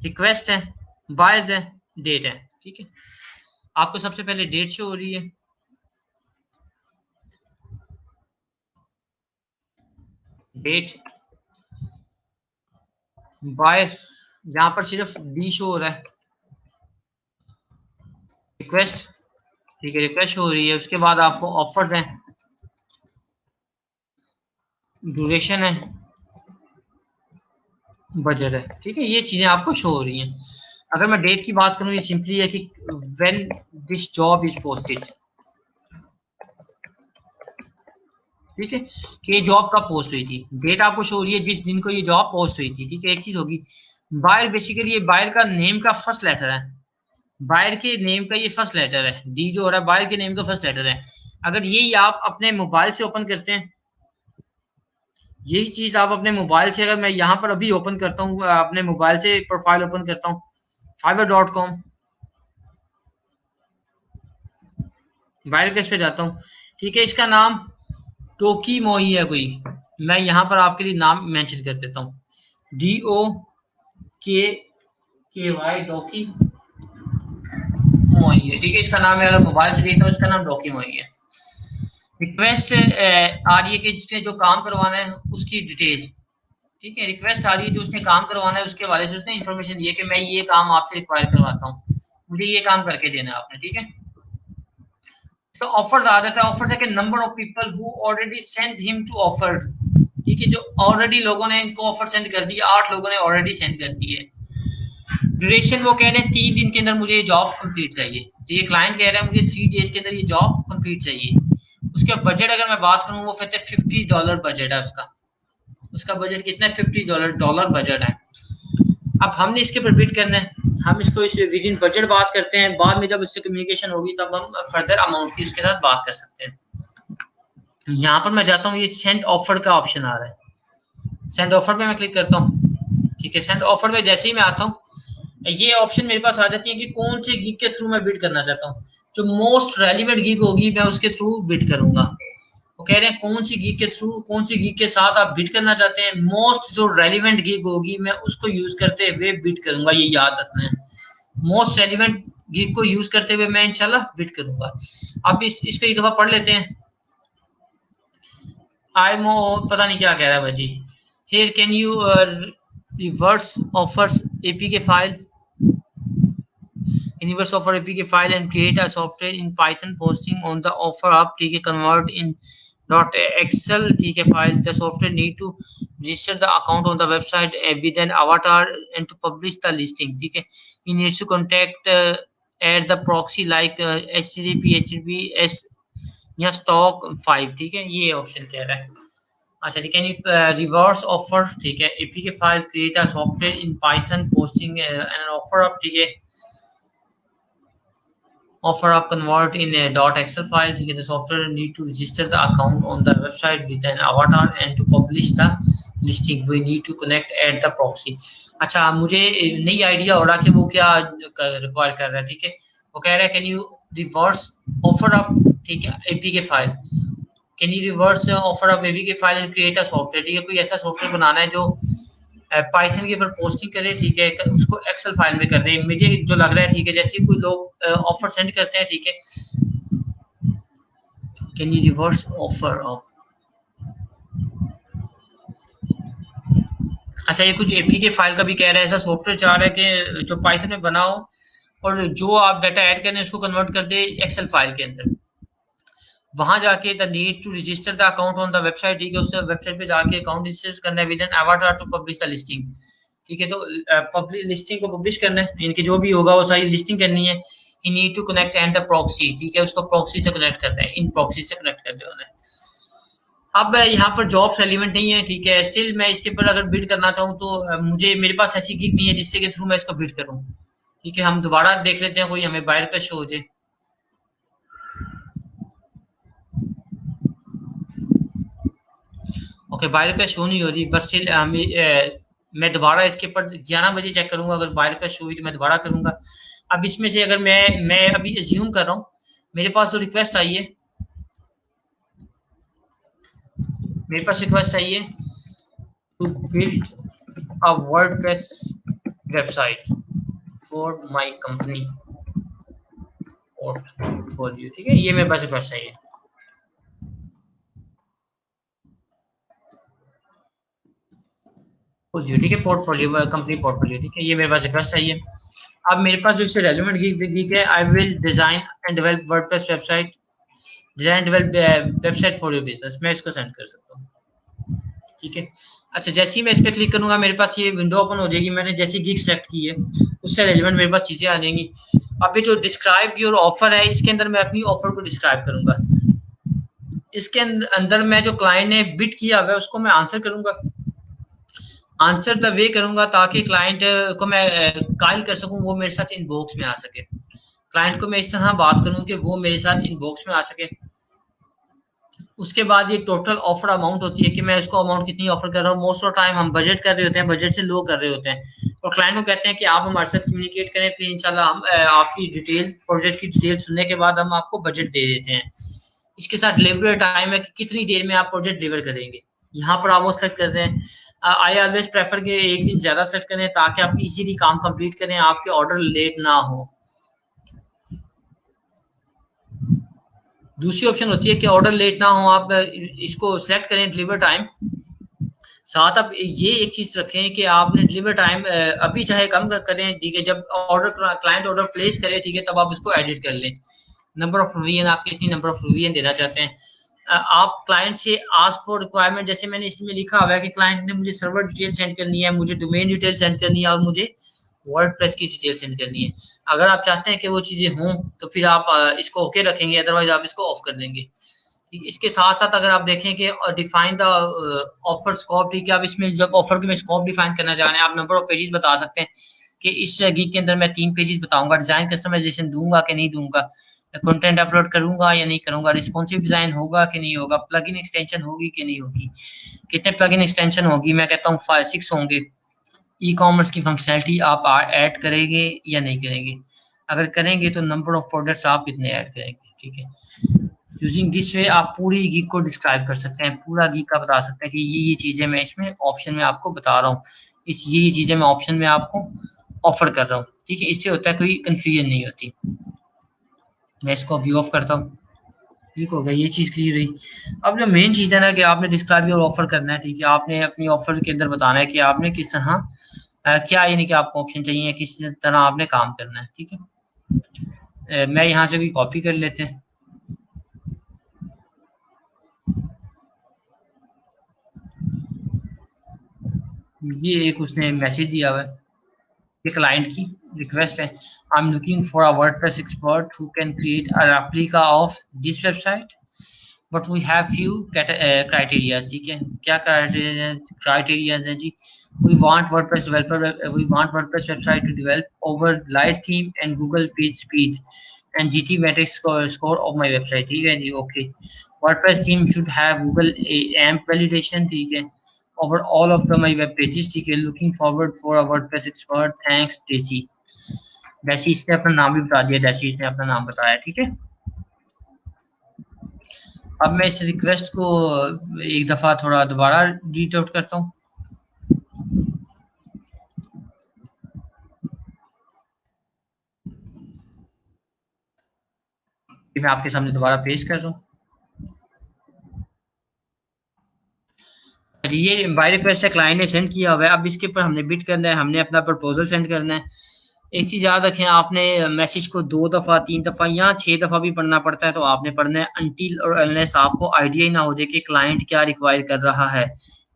रिक्वेस्ट है, बायर्स है, डेट है। ठीक है, आपको सबसे पहले डेट शो हो रही है, डेट, बायर यहाँ पर सिर्फ बी शो हो रहा है, रिक्वेस्ट, ठीक है रिक्वेस्ट हो रही है। उसके बाद आपको ऑफर्स हैं, ड्यूरेशन है, बजट है। ठीक है, ये चीजें आपको शो हो रही हैं। अगर मैं डेट की बात करूं, ये सिंपली है कि when this job is posted. ठीक है, कि ये जॉब कब पोस्ट हुई थी, डेट आपको शो हो रही है जिस दिन को ये जॉब पोस्ट हुई थी। ठीक है, एक चीज होगी, बायर बेसिकली ये बायर का नेम का फर्स्ट लेटर है, बायर के नेम का ये फर्स्ट लेटर है, डी जो हो रहा है बायर के नेम का फर्स्ट लेटर है। अगर यही आप अपने मोबाइल से ओपन करते हैं, यही चीज आप अपने मोबाइल से, अगर मैं यहाँ पर अभी ओपन करता हूँ, अपने मोबाइल से प्रोफाइल ओपन करता हूँ, fiverr.com, वायरकेस पे जाता हूँ। ठीक है, इसका नाम टोकी मोई है कोई, मैं यहाँ पर आपके लिए नाम मेंशन कर देता हूँ, DOKKY, डोकी मोई है। ठीक है, इसका नाम है, अगर मोबाइल से देखता हूँ इसका नाम डोकी मोई है। रिक्वेस्ट आ रही है कि जिसने जो काम करवाना है उसकी डिटेल। ठीक है, रिक्वेस्ट आ रही है जो उसने काम करवाना है उसके वाले से उसने इन्फॉर्मेशन दी है कि मैं ये काम आपसे रिक्वायर करवाता हूँ, मुझे ये काम करके देना है आपने। ठीक है, तो ऑफर्स आ जाता है, ऑफर है कि number of people who already send him to offer. ठीक है, जो ऑलरेडी लोगों ने इनको ऑफर सेंड कर दिया, 8 लोगों ने ऑलरेडी सेंड कर दी है। ड्यूरेशन वो कह रहे हैं 3 दिन के अंदर मुझे ये जॉब कंप्लीट चाहिए, तो ये क्लाइंट कह रहा है मुझे 3 डेज के अंदर ये जॉब कंप्लीट चाहिए। उसके बजट अगर मैं बात करूं, वो कहते हैं $50 बजट है उसका, उसका बजट कितना है, $50 बजट है। अब हमने इसके ऊपर बिड करना है, हम इसको इस विद इन बजट बात करते हैं, बाद में जब इससे कम्युनिकेशन होगी तब हम फर्दर अमाउंट की उसके साथ बात कर सकते हैं। यहाँ पर मैं जाता हूँ, ये सेंड ऑफर का ऑप्शन आ रहा है, सेंड ऑफर पे मैं क्लिक करता हूँ। ठीक है, सेंड ऑफर में जैसे ही मैं आता हूँ, ये ऑप्शन मेरे पास आ जाती है कि कौन से गिग के थ्रू मैं बिड करना चाहता हूँ। जो मोस्ट रेलिवेंट गिग होगी मैं उसके थ्रू बिड करूंगा। वो कह रहे हैं कौन सी गिग के थ्रू, कौन सी गिग के साथ आप बिड करना चाहते हैं, मोस्ट जो रेलिवेंट गिग होगी मैं उसको यूज करते हुए बिड करूंगा, ये याद रखना है। मोस्ट रेलिवेंट गिग को यूज करते हुए मैं इंशाल्लाह बिड करूंगा। अब इसको एक दफा पढ़ लेते हैं। आई मो पता नहीं क्या कह रहा है भाजी। Here can you reverse offers APK file, universe offer APK file and create a software in Python posting on the offer up, ठीक है, convert in .xl, ठीक है, file, the software need to register the account on the website with an avatar and to publish the listing। ठीक है, he needs to contact add the proxy like HTTPS या stock 5। ठीक है, ये option कह रहा है। अच्छा ठीक है, रिवर्स ऑफर, ठीक है, APK file, create a software in Python posting an offer up. ठीक है, offer up convert in a .xl file। ठीक है, the software need to register the account on the website with an avatar and to publish the listing we need to connect at the proxy। अच्छा, मुझे नहीं idea हो रहा कि वो क्या रिक्वायर कर रहा है। ठीक है, वो कह रहा है can you reverse offer up, ठीक है, APK file, can you reverse offer up APK file and create a software. ठीक है, कोई ऐसा सॉफ्टवेयर बनाना है जो पाइथन के ऊपर पोस्टिंग करे, ठीक है, उसको एक्सेल फाइल में कर दे। मुझे जो लग रहा है, ठीक है, जैसे कोई लोग ऑफर सेंड करते हैं, ठीक है, can you reverse offer of. अच्छा, ये कुछ एपीके फाइल का भी कह रहा है, ऐसा सॉफ्टवेयर चाह रहा है कि जो पाइथन में बनाओ और जो आप डाटा ऐड करने उसको कन्वर्ट कर दे एक्सेल फाइल के अंदर। वहां जाके the need to register the account on the website, ठीक है, उस वेबसाइट पे जाके अकाउंट रजिस्टर करना है with an avatar to publish the listing. ठीक है, तो पब्लिक लिस्टिंग को पब्लिश करना है, इनके जो भी होगा वो सारी लिस्टिंग करनी है। He need to connect and the proxy, ठीक है, उसको प्रॉक्सी से कनेक्ट करना है, इन प्रॉक्सी से कनेक्ट कर दे उन्हें। अब यहाँ पर जॉब रेलिवेंट नहीं है, ठीक है, स्टिल मैं इसके ऊपर अगर बिड करना चाहूँ तो मुझे, मेरे पास ऐसी गिग नहीं है जिससे के थ्रू मैं इसको बिड करूँ। ठीक है, हम दोबारा देख लेते हैं कोई हमें बायर का शो हो जाए। ओके, बायर का शो नहीं हो रही, बस स्टिल मैं दोबारा इसके ऊपर 11 बजे चेक करूंगा, अगर बायर का शो हुई तो मैं दोबारा करूंगा। अब इसमें से अगर मैं अभी एज्यूम कर रहा हूँ, मेरे पास जो रिक्वेस्ट आई है मेरे पास रिक्वेस्ट चाहिए to build a WordPress website for my company portfolio, ठीक है, ये मेरे पास रिक्वेस्ट चाहिए। ठीक है, पोर्टफोलियो कंपनी पोर्टफोलियो, ठीक है, ये मेरे पास रिक्वेस्ट चाहिए। अब मेरे पास जो इससे रेलेवेंट गीक है, I will design and develop WordPress website, design develop website for your business, मैं इसको सेंड कर सकता हूँ, ठीक है। अच्छा, जैसे ही मैं इस पर क्लिक करूंगा मेरे पास ये विंडो ओपन हो जाएगी। मैंने जैसी गीक सेलेक्ट की है उससे रेलेवेंट मेरे पास चीजें आ जाएंगी। अब ये जो डिस्क्राइब योर ऑफर है, इसके अंदर मैं अपनी ऑफर को डिस्क्राइब करूंगा। इसके अंदर मैं जो क्लाइंट ने बिड किया हुआ है उसको मैं आंसर करूंगा। आंसर द वे करूंगा ताकि क्लाइंट को मैं कायल कर सकूं, वो मेरे साथ इनबॉक्स में आ सके। क्लाइंट को मैं इस तरह बात करूं कि वो मेरे साथ इनबॉक्स में आ सके। उसके बाद ये टोटल ऑफर अमाउंट होती है कि मैं इसको अमाउंट कितनी ऑफर कर रहा हूँ। मोस्ट ऑफ टाइम हम बजट कर रहे होते हैं, बजट से लो कर रहे होते हैं, और क्लाइंट को कहते हैं कि आप हमारे साथ कम्युनिकेट करें, फिर इंशाल्लाह हम आपकी डिटेल, प्रोजेक्ट की डिटेल सुनने के बाद हम आपको बजट दे देते हैं। इसके साथ डिलीवरी टाइम है कि कितनी देर में आप प्रोजेक्ट डिलीवर करेंगे, यहाँ पर आप वो सेलेक्ट करते हैं। आई ऑलवेज प्रेफर कि एक दिन ज्यादा सेट करें ताकि आप इजीली काम कंप्लीट करें, आपके ऑर्डर लेट ना हो। दूसरी ऑप्शन होती है कि ऑर्डर लेट ना हो, आप इसको सिलेक्ट करें डिलीवर टाइम। साथ आप ये एक चीज रखें कि आपने डिलीवर टाइम अभी चाहे कम करें, ठीक है, जब ऑर्डर क्लाइंट ऑर्डर प्लेस करे, ठीक है, तब आप इसको एडिट कर लें। नंबर ऑफ रिवीजन, आप कितनी नंबर ऑफ रिवीजन देना चाहते हैं। आप क्लाइंट से आस्क फॉर रिक्वायरमेंट, जैसे मैंने इसमें लिखा हुआ है कि क्लाइंट ने मुझे सर्वर डिटेल सेंड करनी है, मुझे डोमेन डिटेल सेंड करनी है, और मुझे वर्डप्रेस की डिटेल सेंड करनी है। अगर आप चाहते हैं कि वो चीजें हों तो फिर आप इसको ओके रखेंगे, अदरवाइज आप इसको ऑफ कर देंगे। इसके साथ साथ अगर आप देखें कि डिफाइन द ऑफर स्कोप, ठीक है, आप इसमें जब ऑफर के में स्कोप डिफाइन करना चाह रहे हैं, आप नंबर ऑफ पेजेस बता सकते हैं कि इस गीक के अंदर मैं 3 पेजेस बताऊंगा, डिजाइन कस्टमाइजेशन दूंगा कि नहीं दूंगा, कंटेंट अपलोड करूंगा या नहीं करूंगा, रिस्पॉन्सिव डिजाइन होगा कि नहीं होगा, प्लगइन एक्सटेंशन होगी कि नहीं होगी, कितने प्लगइन एक्सटेंशन होगी, मैं कहता हूँ 5-6 होंगे। ई कॉमर्स की फंक्शनैलिटी आप ऐड करेंगे या नहीं करेंगे, अगर करेंगे तो नंबर ऑफ प्रोडक्ट्स आप कितने ऐड करेंगे, ठीक है। यूजिंग दिस वे आप पूरी गीक को डिस्क्राइब कर सकते हैं, पूरा गीक का बता सकते हैं कि ये चीजें मैं इसमें ऑप्शन में आपको बता रहा हूँ, इस ये चीजें मैं ऑप्शन में आपको ऑफर कर रहा हूँ, ठीक है। इससे होता है कोई कंफ्यूजन नहीं होती। मैं इसको अभी ऑफ करता हूँ, ठीक हो गया, ये चीज क्लियर रही। अब जो मेन चीज है ना कि आपने डिस्क्राइब योर ऑफर करना है, ठीक है, आपने अपनी ऑफर के अंदर बताना है कि आपने किस तरह क्या, यानी कि आपको ऑप्शन चाहिए, किस तरह आपने काम करना है, ठीक है। मैं यहाँ से भी कॉपी कर लेते हैं। ये एक उसने मैसेज दिया हुआ है, ये क्लाइंट की रिक्वेस्ट है, I am looking for a WordPress expert who can create a replica of this website but we have few criterias, ठीक है। क्या क्राइटेरियाज है जी? We want WordPress developer, we want WordPress website to develop over light theme and Google page speed and GT metrix score of my website, ठीक है जी, okay. WordPress theme should have Google AMP validation, ठीक है, over all of the my web pages, ठीक है। looking forward for a WordPress expert, thanks Daisy. Daisy इसने अपना नाम भी बता दिया, डेसी इसने अपना नाम बताया, ठीक है। अब मैं इस रिक्वेस्ट को एक दफा थोड़ा दोबारा रीड आउट करता हूँ। मैं आपके सामने दोबारा पेश कर रहा हूँ। ये बाय रिक्वेस्ट है, क्लाइंट ने सेंड किया हुआ है, अब इसके ऊपर हमने बिट करना है, हमने अपना प्रपोजल सेंड करना है। एक चीज याद रखें, आपने मैसेज को 2 दफा 3 दफा या 6 दफा भी पढ़ना पड़ता है, तो आपने पढ़ना है अनटिल और अनलेस आपको आइडिया ही ना हो जाए कि क्लाइंट क्या रिक्वायर कर रहा है,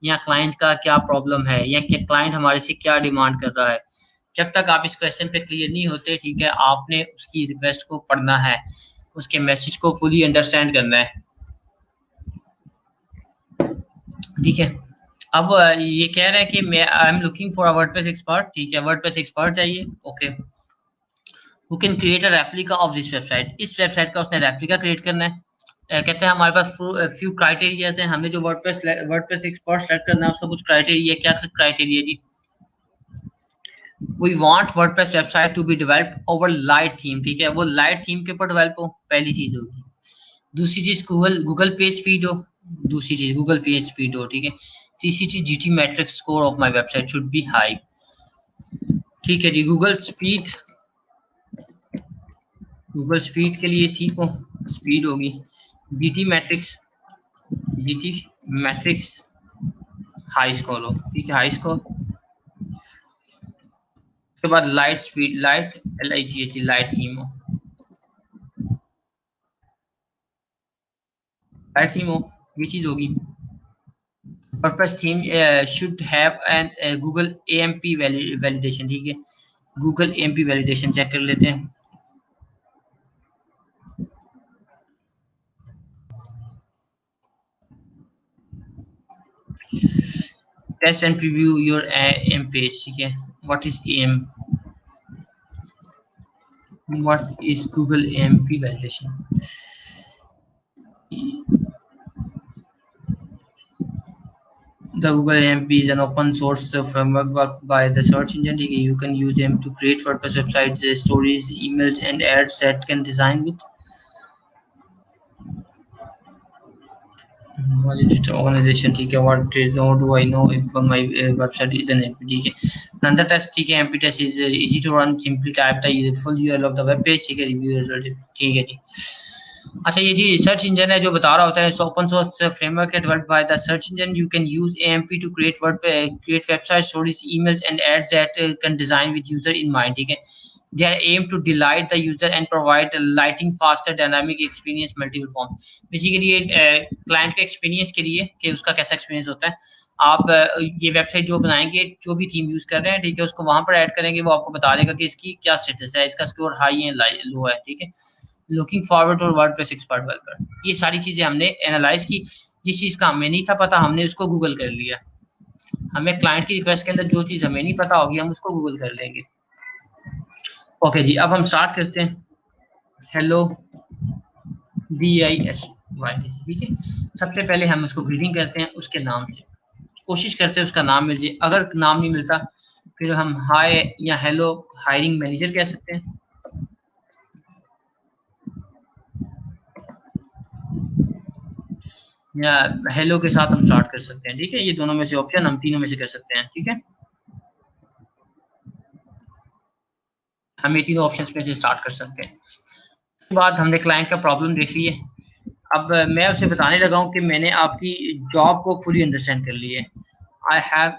या क्लाइंट का क्या प्रॉब्लम है, या कि क्लाइंट हमारे से क्या डिमांड कर रहा है। जब तक आप इस क्वेश्चन पे क्लियर नहीं होते, ठीक है, आपने उसकी रिक्वेस्ट को पढ़ना है, उसके मैसेज को फुली अंडरस्टैंड करना है, ठीक है। अब ये कह रहे हैं कि मैं आई am looking for a WordPress expert, ठीक है, वर्डप्रेस एक्सपर्ट चाहिए, okay, who can create a replica of this website, इस वेबसाइट का उसने रेप्लिका क्रिएट करना है। कहते हैं हमारे पास फ्यू क्राइटेरियाज हैं, हमने जो वर्डप्रेस एक्सपर्ट सेलेक्ट करना है उसका कुछ क्राइटेरिया, क्या क्राइटेरिया जी? We want WordPress website to be developed over light theme, ठीक है, वो लाइट थीम के ऊपर डेवलप हो, पहली चीज होगी। दूसरी चीज गूगल पेज स्पीड हो, दूसरी चीज गूगल पेज स्पीड हो, ठीक है। तीसरी चीज GT metrix score of my website should be high, ठीक है जी। गूगल स्पीड के लिए ठीक हो, स्पीड होगी GTmetrix, GTmetrix high score हो, ठीक है, हाई स्कोर। उसके बाद light speed, light LIGHT light theme हो, लाइट थीम हो, ये चीज होगी। Purpose theme should have an Google AMP validation, ठीक है। गूगल AMP वैलिडेशन चेक कर लेते हैं। Test and preview your AM page, ठीक है। What is AM, what is Google AMP validation. The Google AMP is an open source framework worked by the search engine. You can use AMP to create WordPress websites, stories, emails, and ads that can design with validated organization. ठीक है, what how do I know if my website is an AMP, ठीक है। Another test, ठीक है, AMP test is easy to run. Simply type the full URL of the web page, ठीक है, review result, ठीक है जी। अच्छा, ये जी सर्च इंजन है जो बता रहा होता है, ओपन सोर्स फ्रेमवर्क है developed by the search engine. You can use AMP to create website stories, emails and ads that can design with user in mind, ठीक है। They are aimed to delight the user and provide a lighting, faster, dynamic experience, multiple form। Basically ये client के experience के लिए कि उसका कैसा experience होता है। आप ये वेबसाइट जो बनाएंगे, जो भी थीम यूज कर रहे हैं, ठीक है, उसको वहां पर ऐड करेंगे, वो आपको बता देगा कि इसकी क्या स्टेटस है, इसका स्कोर हाई है, लो है, ठीक है। Looking forward to WordPress expert developer, ये सारी चीजें हमने एनालाइज की। जिस चीज का हमें नहीं था पता, हमने उसको गूगल कर लिया। हमें क्लाइंट की रिक्वेस्ट के अंदर जो चीज हमें नहीं पता होगी, हम उसको गूगल कर लेंगे। ओके जी, अब हम स्टार्ट करते हैं। हेलो BISY, ठीक है। सबसे पहले हम उसको ग्रीटिंग करते हैं उसके नाम से, कोशिश करते हैं उसका नाम मिल जाए। अगर नाम नहीं मिलता फिर हम हाय या हेलो हायरिंग मैनेजर कह सकते हैं, या हेलो के साथ हम स्टार्ट कर सकते हैं, ठीक है। ये दोनों में से ऑप्शन हम तीनों में से कर सकते हैं, ठीक है। हम ये तीनों ऑप्शंस में से स्टार्ट कर सकते हैं। उसके बाद हमने क्लाइंट का प्रॉब्लम देख ली है। अब मैं उसे बताने लगा हूँ कि मैंने आपकी जॉब को फुली अंडरस्टैंड कर लिया है। I have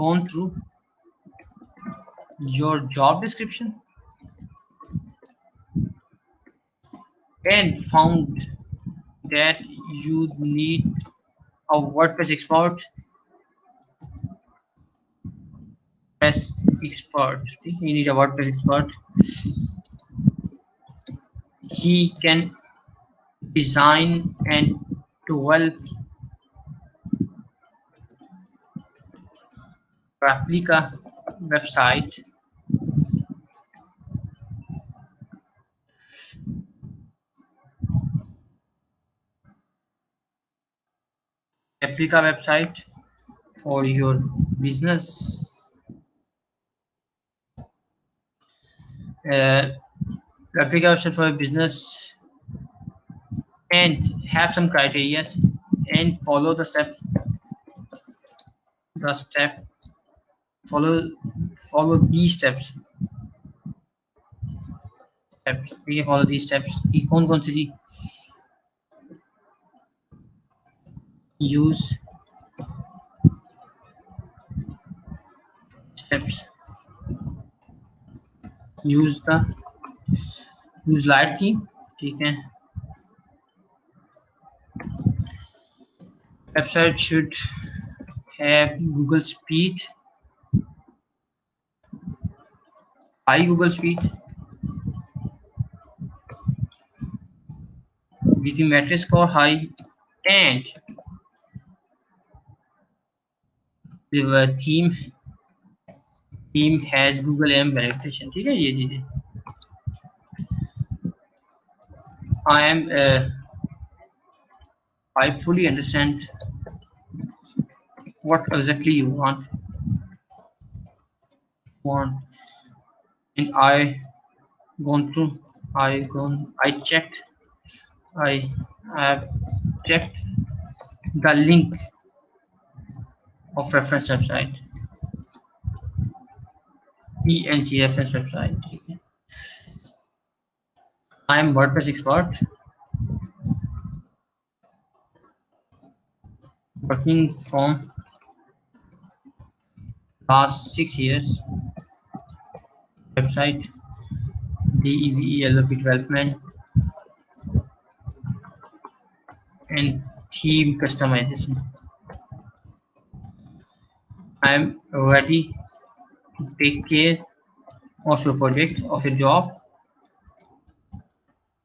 gone through your job description and found that you need a WordPress expert, you need a WordPress expert. He can design and develop replica website for your business. Replica website for your business and have some criteria and follow the step. Follow these steps. Follow these steps. ये कौन सी थी? Use steps. Use light theme, ठीक है। Website should have Google speed, high Google speed, with the matrix score high, and the theme has Google AMP validation, ठीक है। ये चीजें I fully understand what exactly you want, and I checked, I have checked the link of reference website, PNG reference website, ठीक है. I am WordPress expert working from last 6 years. Website DEVELOP development and theme customization. I am ready to take care of your project, of your job,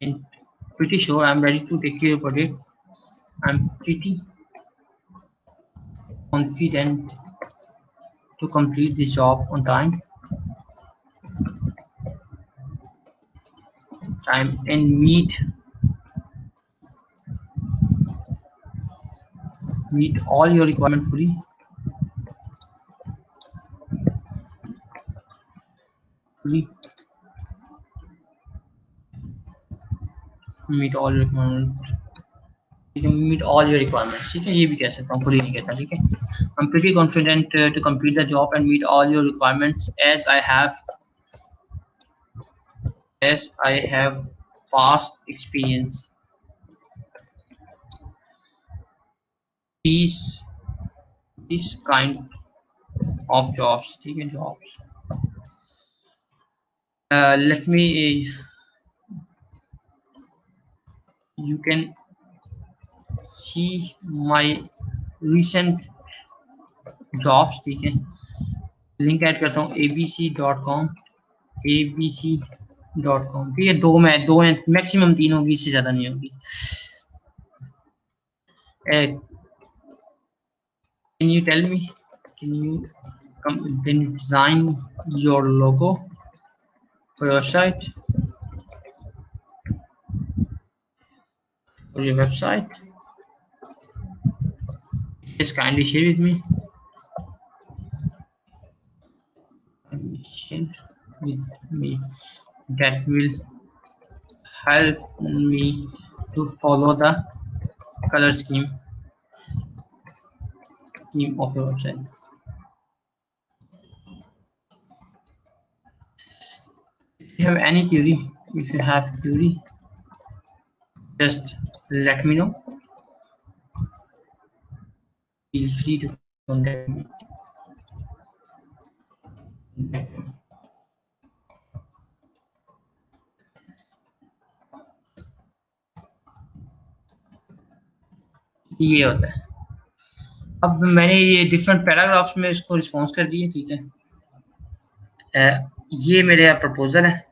and pretty sure I'm ready to take care of your project. I'm pretty confident to complete this job on time. And meet all your requirements fully. Meet all your requirements. You can meet all your requirements. ठीक है, ये भी कह सकता हूँ, fully नहीं कहता. ठीक है, I'm pretty confident to complete the job and meet all your requirements as I have past experience. This kind of jobs. ठीक है, jobs. Let me. You can see my recent jobs. ठीक है, link add करता हूँ abc.com. ठीक है, दो हैं, मैक्सिमम 3 होगी, इससे ज्यादा नहीं होगी. Can you tell me? Can you design your logo for your site, for your website? Just kindly share with me. That will help me to follow the color scheme of your website. If you have any query, just let me know. Feel free to contact me. ये होता है. अब मैंने ये different paragraphs में इसको response कर दिए. ठीक है, ये मेरे प्रपोजल है.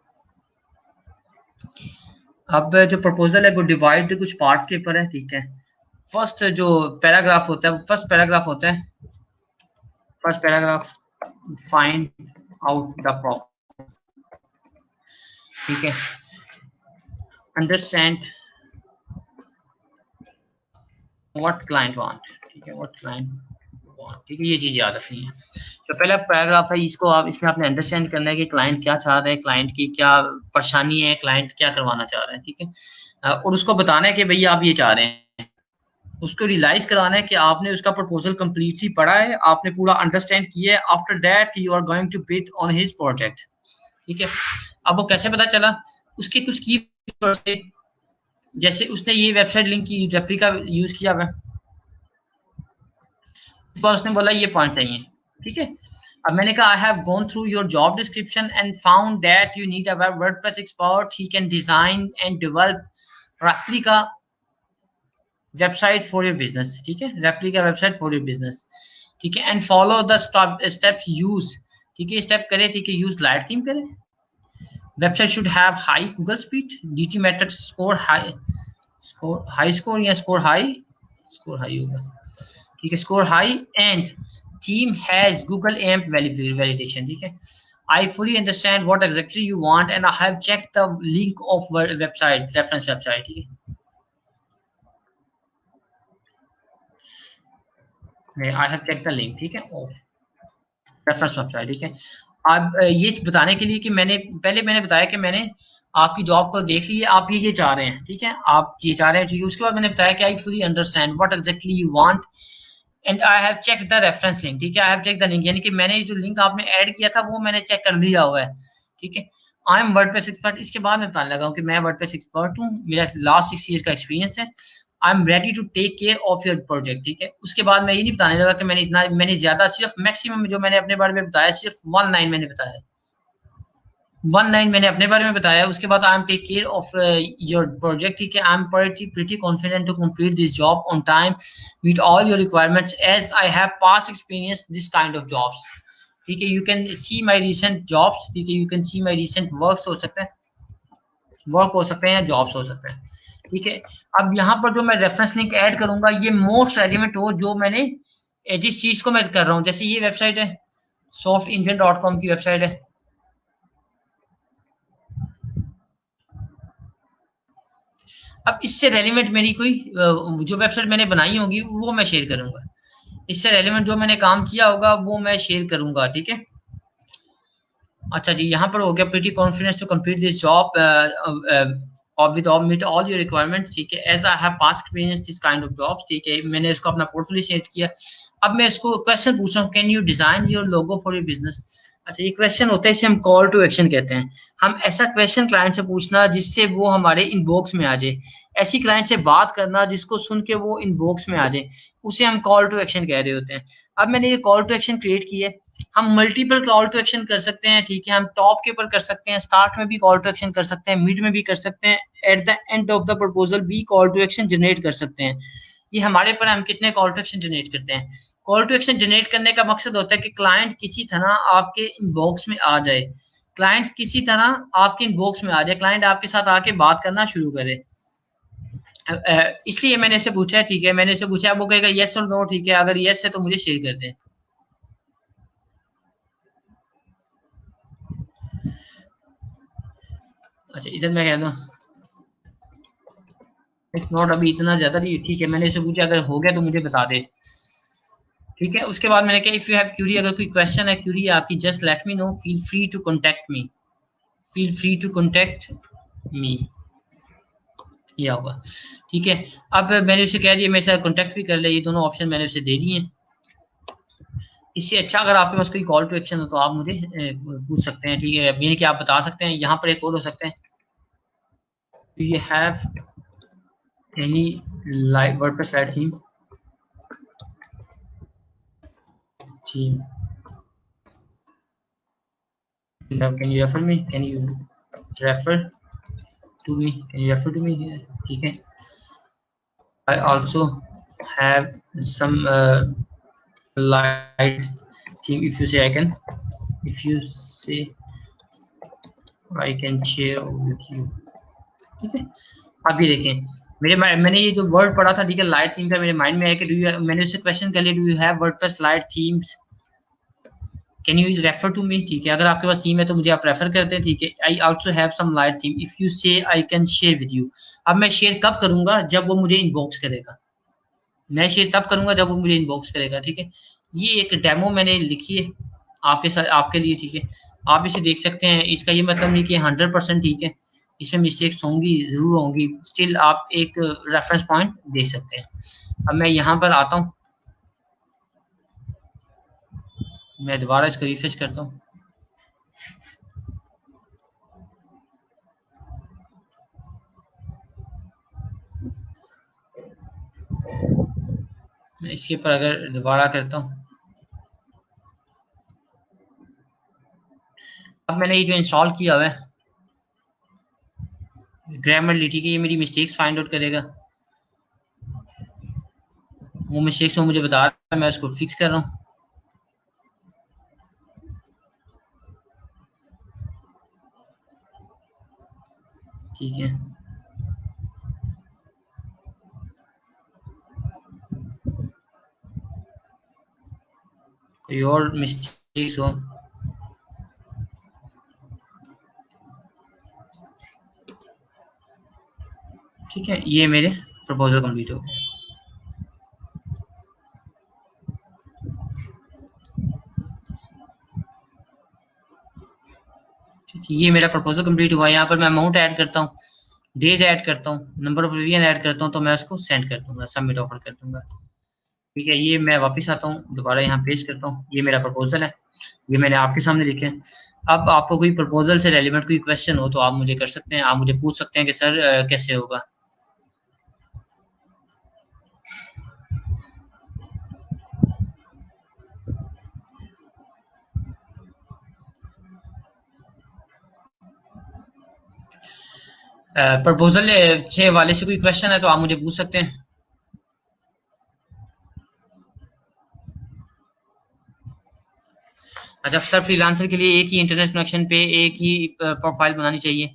अब जो प्रपोजल है वो डिवाइड कुछ पार्ट्स के ऊपर है. ठीक है, फर्स्ट जो पैराग्राफ होता है, first paragraph find out the problem. ठीक है, अंडरस्टैंड व्हाट क्लाइंट वांट. ठीक है, व्हाट क्लाइंट वांट. ठीक है, ये चीज याद रखनी है. तो पहला पैराग्राफ है, इसको इसमें आपने अंडरस्टैंड करना है कि क्लाइंट क्या चाह रहा है, क्लाइंट की क्या परेशानी है, क्लाइंट क्या करवाना चाह रहा है. ठीक है, और उसको बताना है कि भैया आप ये चाह रहे हैं. उसको रियलाइज कराना है कि आपने उसका प्रपोजल कंप्लीटली पढ़ा है, आपने पूरा अंडरस्टैंड किया है. After that you are going to bid on his project. ठीक है, अब वो कैसे पता चला, उसके कुछ की, जैसे उसने ये वेबसाइट लिंक की, रेप्लिका यूज किया हुआ, उसने बोला ये पॉइंट चाहिए. ठीक है, अब मैंने कहा I have gone through your job description and found that you need a WordPress expert. He can design and develop replica website for your business. ठीक है, replica website for your business. ठीक है, and follow the steps use. ठीक है, step करे. ठीक है, use light theme करे. Website should have high Google speed, GTmetrix score high या स्कोर हाई होगा. ठीक है, score high and theme has Google AMP validation. ठीक है, I fully understand what exactly you want and I have checked the link of website, reference website. ठीक है, I have check the link. ठीक है, of reference website. ठीक है, अब ये बताने के लिए कि मैंने बताया कि मैंने आपकी जॉब को देख लिए, आप ये चाह रहे हैं, ठीक है, आप ये चाह रहे हैं, ठीक है। उसके बाद मैंने बताया कि I fully understand what exactly you want and I have check the reference link, ठीक है, I have check the link, यानी कि मैंने जो लिंक आपने ऐड किया था वो मैंने चेक कर लिया हुआ है, ठीक है। आई एम वर्डप्रेस एक्सपर्ट, इसके बाद मैं बताने लगा हूँ कि मैं वर्डप्रेस एक्सपर्ट हूँ, मेरा लास्ट 6 ईयर का एक्सपीरियंस है। I am ready to take care of your project, ठीक है। उसके बाद मैं ये नहीं बताने लगा कि मैंने ज्यादा, सिर्फ मैक्सिमम जो मैंने अपने बारे में बताया सिर्फ 1 लाइन मैंने बताया, 1 लाइन मैंने अपने बारे में बताया। उसके बाद I am take care of your project, ठीक है। I am pretty confident to complete this job on time, meet all your requirements as I have past experience this kind of jobs, ठीक है। You can see my recent jobs, ठीक है, you can see my recent work हो सकते हैं, work हो सकते हैं या जॉब्स हो सकते हैं, ठीक है। अब यहाँ पर जो मैं रेफरेंस लिंक ऐड करूंगा ये मोस्ट रेलिवेंट हो जो मैंने जिस चीज को मैं कर रहा हूँ, जैसे ये वेबसाइट है softingine.com की वेबसाइट है। अब इससे रेलिवेंट मेरी कोई जो वेबसाइट मैंने बनाई होगी वो मैं शेयर करूंगा, इससे रेलिवेंट जो मैंने काम किया होगा वो मैं शेयर करूंगा, ठीक है। अच्छा जी, यहाँ पर हो गया pretty confidence to complete this job with all meet all your requirement, ठीक है, as I have past experience this kind of jobs, ठीक है। मैंने इसको अपना पोर्टफोलियो शेयर किया। अब मैं इसको क्वेश्चन पूछ रहा हूँ, can you design your logo for your business. अच्छा, ये क्वेश्चन होता है, इसे हम कॉल टू एक्शन कहते हैं। हम ऐसा क्वेश्चन क्लाइंट से पूछना जिससे वो हमारे इनबॉक्स में आ जाए, ऐसी क्लाइंट से बात करना जिसको सुन के वो इनबॉक्स में आ जाए, उसे हम कॉल टू एक्शन कह रहे होते हैं। अब मैंने ये कॉल टू एक्शन क्रिएट की है। हम मल्टीपल कॉल टू एक्शन कर सकते हैं, ठीक है। हम टॉप के ऊपर कर सकते हैं, स्टार्ट में भी कॉल टू एक्शन कर सकते हैं, मिड में भी कर सकते हैं, eight the end of the proposal भी कॉल टू एक्शन जनरेट कर सकते हैं। ये हमारे पर हम कितने कॉल टू एक्शन जनरेट करते हैं। कॉल टू एक्शन जनरेट करने का मकसद होता है कि क्लाइंट किसी तरह आपके इनबॉक्स में आ जाए, क्लाइंट किसी तरह आपके इनबॉक्स में आ जाए, क्लाइंट आपके साथ आके बात करना शुरू करे। इसलिए मैंने इसे पूछा है, ठीक है, मैंने इसे पूछा है, वो कहेगा यस और नो, ठीक है। अगर यस है तो मुझे शेयर कर दें। अच्छा, इधर मैं कह दूं इट्स नॉट, अभी इतना ज्यादा नहीं, ठीक है। मैंने इसे पूछा अगर हो गया तो मुझे बता दे, ठीक है। उसके बाद मैंने कहा इफ यू हैव क्यूरी, अगर कोई क्वेश्चन है, क्यूरी है आपकी, just let me know, feel free to contact me, feel free to contact me, ये होगा, ठीक है। अब मैंने उसे कह दिया मेरे साथ कॉन्टेक्ट भी कर ले, ये दोनों ऑप्शन मैंने उसे दे दिए हैं। इससे अच्छा अगर आपके पास कोई कॉल टू एक्शन हो तो आप मुझे पूछ सकते हैं, ठीक है, यानी कि आप बता सकते हैं। यहाँ पर एक और हो सकते हैं, do you have any live WordPress site theme, can you refer me, can you refer to me, can you refer to me here, ठीक है। I also have some light theme, if you say I can, if you say I can share with you, ठीक है। आप ये देखें, मैंने ये जो वर्ड पढ़ा था, ठीक है, लाइट थीम का, मेरे माइंड में है कि मैंने उससे क्वेश्चन कर लिया, do you have WordPress light themes, can you refer to me, ठीक है। अगर आपके पास थीम है तो मुझे आप रेफर करते हैं, ठीक है। I also have some light theme, if you say I can share with you. अब मैं शेयर कब करूंगा, जब वो मुझे इनबॉक्स करेगा। मैं शेयर तब करूंगा जब वो मुझे इनबॉक्स करेगा, ठीक है। ये एक डेमो मैंने लिखी है आपके साथ, आपके लिए, ठीक है। आप इसे देख सकते हैं, इसका ये मतलब नहीं कि 100% ठीक है, इसमें मिस्टेक्स होंगी, जरूर होंगी, स्टिल आप एक रेफरेंस पॉइंट दे सकते हैं। अब मैं यहाँ पर आता हूँ, मैं दोबारा इसको रिफ्रेश करता हूँ। मैं इसके ऊपर अगर दोबारा करता हूँ, अब मैंने ये जो इंस्टॉल किया हुआ है ग्रामरली, ठीक है, ये मेरी मिस्टेक्स फाइंड आउट करेगा, वो मिस्टेक्स में मुझे बता रहा है, मैं उसको फिक्स कर रहा हूँ, ठीक है। कोई और मिस्टेक्स हो, ठीक है। ये मेरे प्रपोजल कंप्लीट हो गए, ये मेरा प्रपोजल कंप्लीट हुआ है। यहाँ पर मैं अमाउंट ऐड करता हूँ, डेज ऐड करता हूँ, नंबर ऑफ रिवीजन ऐड करता हूँ, तो मैं उसको सेंड कर दूंगा, सबमिट ऑफर कर दूंगा। ठीक है, ये मैं वापस आता हूँ, दोबारा यहाँ पेस्ट करता हूँ, ये मेरा प्रपोजल है, ये मैंने आपके सामने लिखे हैं। अब आपको कोई प्रपोजल से रेलिवेंट कोई क्वेश्चन हो तो आप मुझे कर सकते हैं, आप मुझे पूछ सकते हैं कि सर कैसे होगा। प्रपोजल के हवाले से कोई क्वेश्चन है तो आप मुझे पूछ सकते हैं। अच्छा सर, फ्रीलांसर के लिए एक ही इंटरनेट कनेक्शन पे एक ही प्रोफाइल बनानी चाहिए।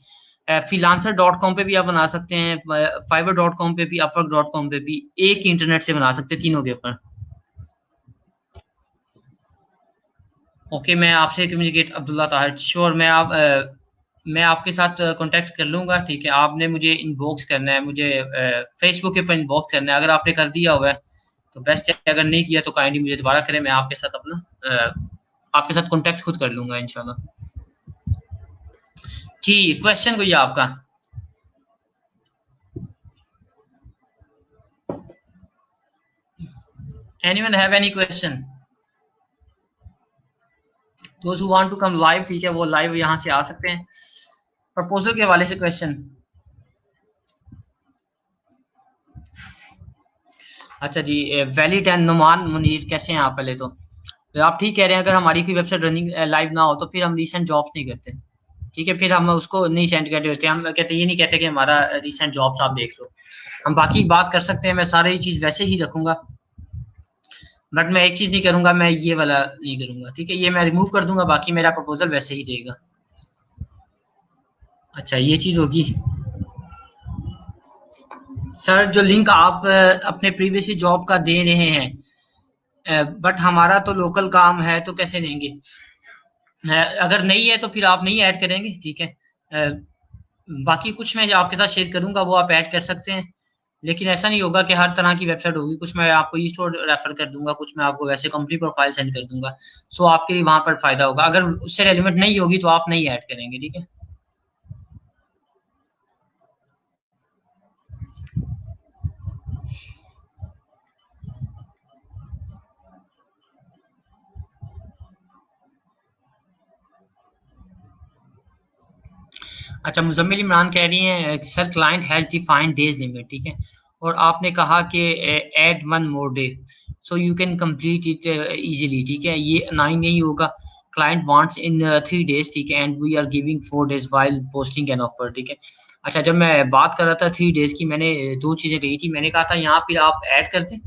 freelancer.com पे भी आप बना सकते हैं, fiverr.com पे भी, upwork.com पे भी एक ही इंटरनेट से बना सकते हैं तीनों के ऊपर। ओके, मैं आपसे कम्युनिकेट अब्दुल्ला ताहिर, श्योर मैं आपके साथ कांटेक्ट कर लूंगा। ठीक है, आपने मुझे इनबॉक्स करना है, मुझे फेसबुक के ऊपर इनबॉक्स करना है। अगर आपने कर दिया हुआ है तो बेस्ट है, अगर नहीं किया तो काइंडली मुझे दोबारा करें, मैं आपके साथ अपना आपके साथ कांटेक्ट खुद कर लूंगा इंशाल्लाह। ठीक, क्वेश्चन कोई आपका? Anyone have any question? Those who want to come live, ठीक है, वो लाइव यहाँ से आ सकते हैं। प्रपोजल के हवाले से क्वेश्चन? अच्छा जी, वैलिड एंड नुमान मुनीर, कैसे हैं आप? पहले तो आप ठीक कह रहे हैं, अगर हमारी कोई वेबसाइट रनिंग लाइव ना हो तो फिर हम रीसेंट जॉब्स नहीं करते। ठीक है, फिर हम उसको नहीं सेंड करते होते, हम कहते ये नहीं कहते कि हमारा रीसेंट जॉब्स आप देख लो। हम बाकी बात कर सकते हैं, मैं सारी चीज़ वैसे ही रखूंगा, बट मैं एक चीज़ नहीं करूंगा, मैं ये वाला नहीं करूंगा। ठीक है, ये मैं रिमूव कर दूंगा, बाकी मेरा प्रपोजल वैसे ही रहेगा। अच्छा, ये चीज़ होगी। सर, जो लिंक आप अपने प्रीवियस जॉब का दे रहे हैं, बट हमारा तो लोकल काम है तो कैसे देंगे? अगर नहीं है तो फिर आप नहीं ऐड करेंगे, ठीक है। बाकी कुछ मैं जो आपके साथ शेयर करूंगा वो आप ऐड कर सकते हैं, लेकिन ऐसा नहीं होगा कि हर तरह की वेबसाइट होगी। कुछ मैं आपको ई स्टोर रेफर कर दूंगा, कुछ मैं आपको वैसे कंपनी प्रोफाइल सेंड कर दूंगा। सो आपके लिए वहां पर फायदा होगा, अगर उससे रेलिवेंट नहीं होगी तो आप नहीं ऐड करेंगे, ठीक है। अच्छा, मुजम्मिल इमरान कह रही हैं sir client has defined days limit, ठीक है, और आपने कहा कि add one more day so you can complete it easily, ठीक है, ये अनाइंग नहीं होगा। क्लाइंट वांट्स इन 3 days, ठीक है, and we are giving 4 days while posting an offer, ठीक है। अच्छा, जब मैं बात कर रहा था 3 days की, मैंने दो चीज़ें कही थी। मैंने कहा था यहाँ पे आप ऐड कर दें,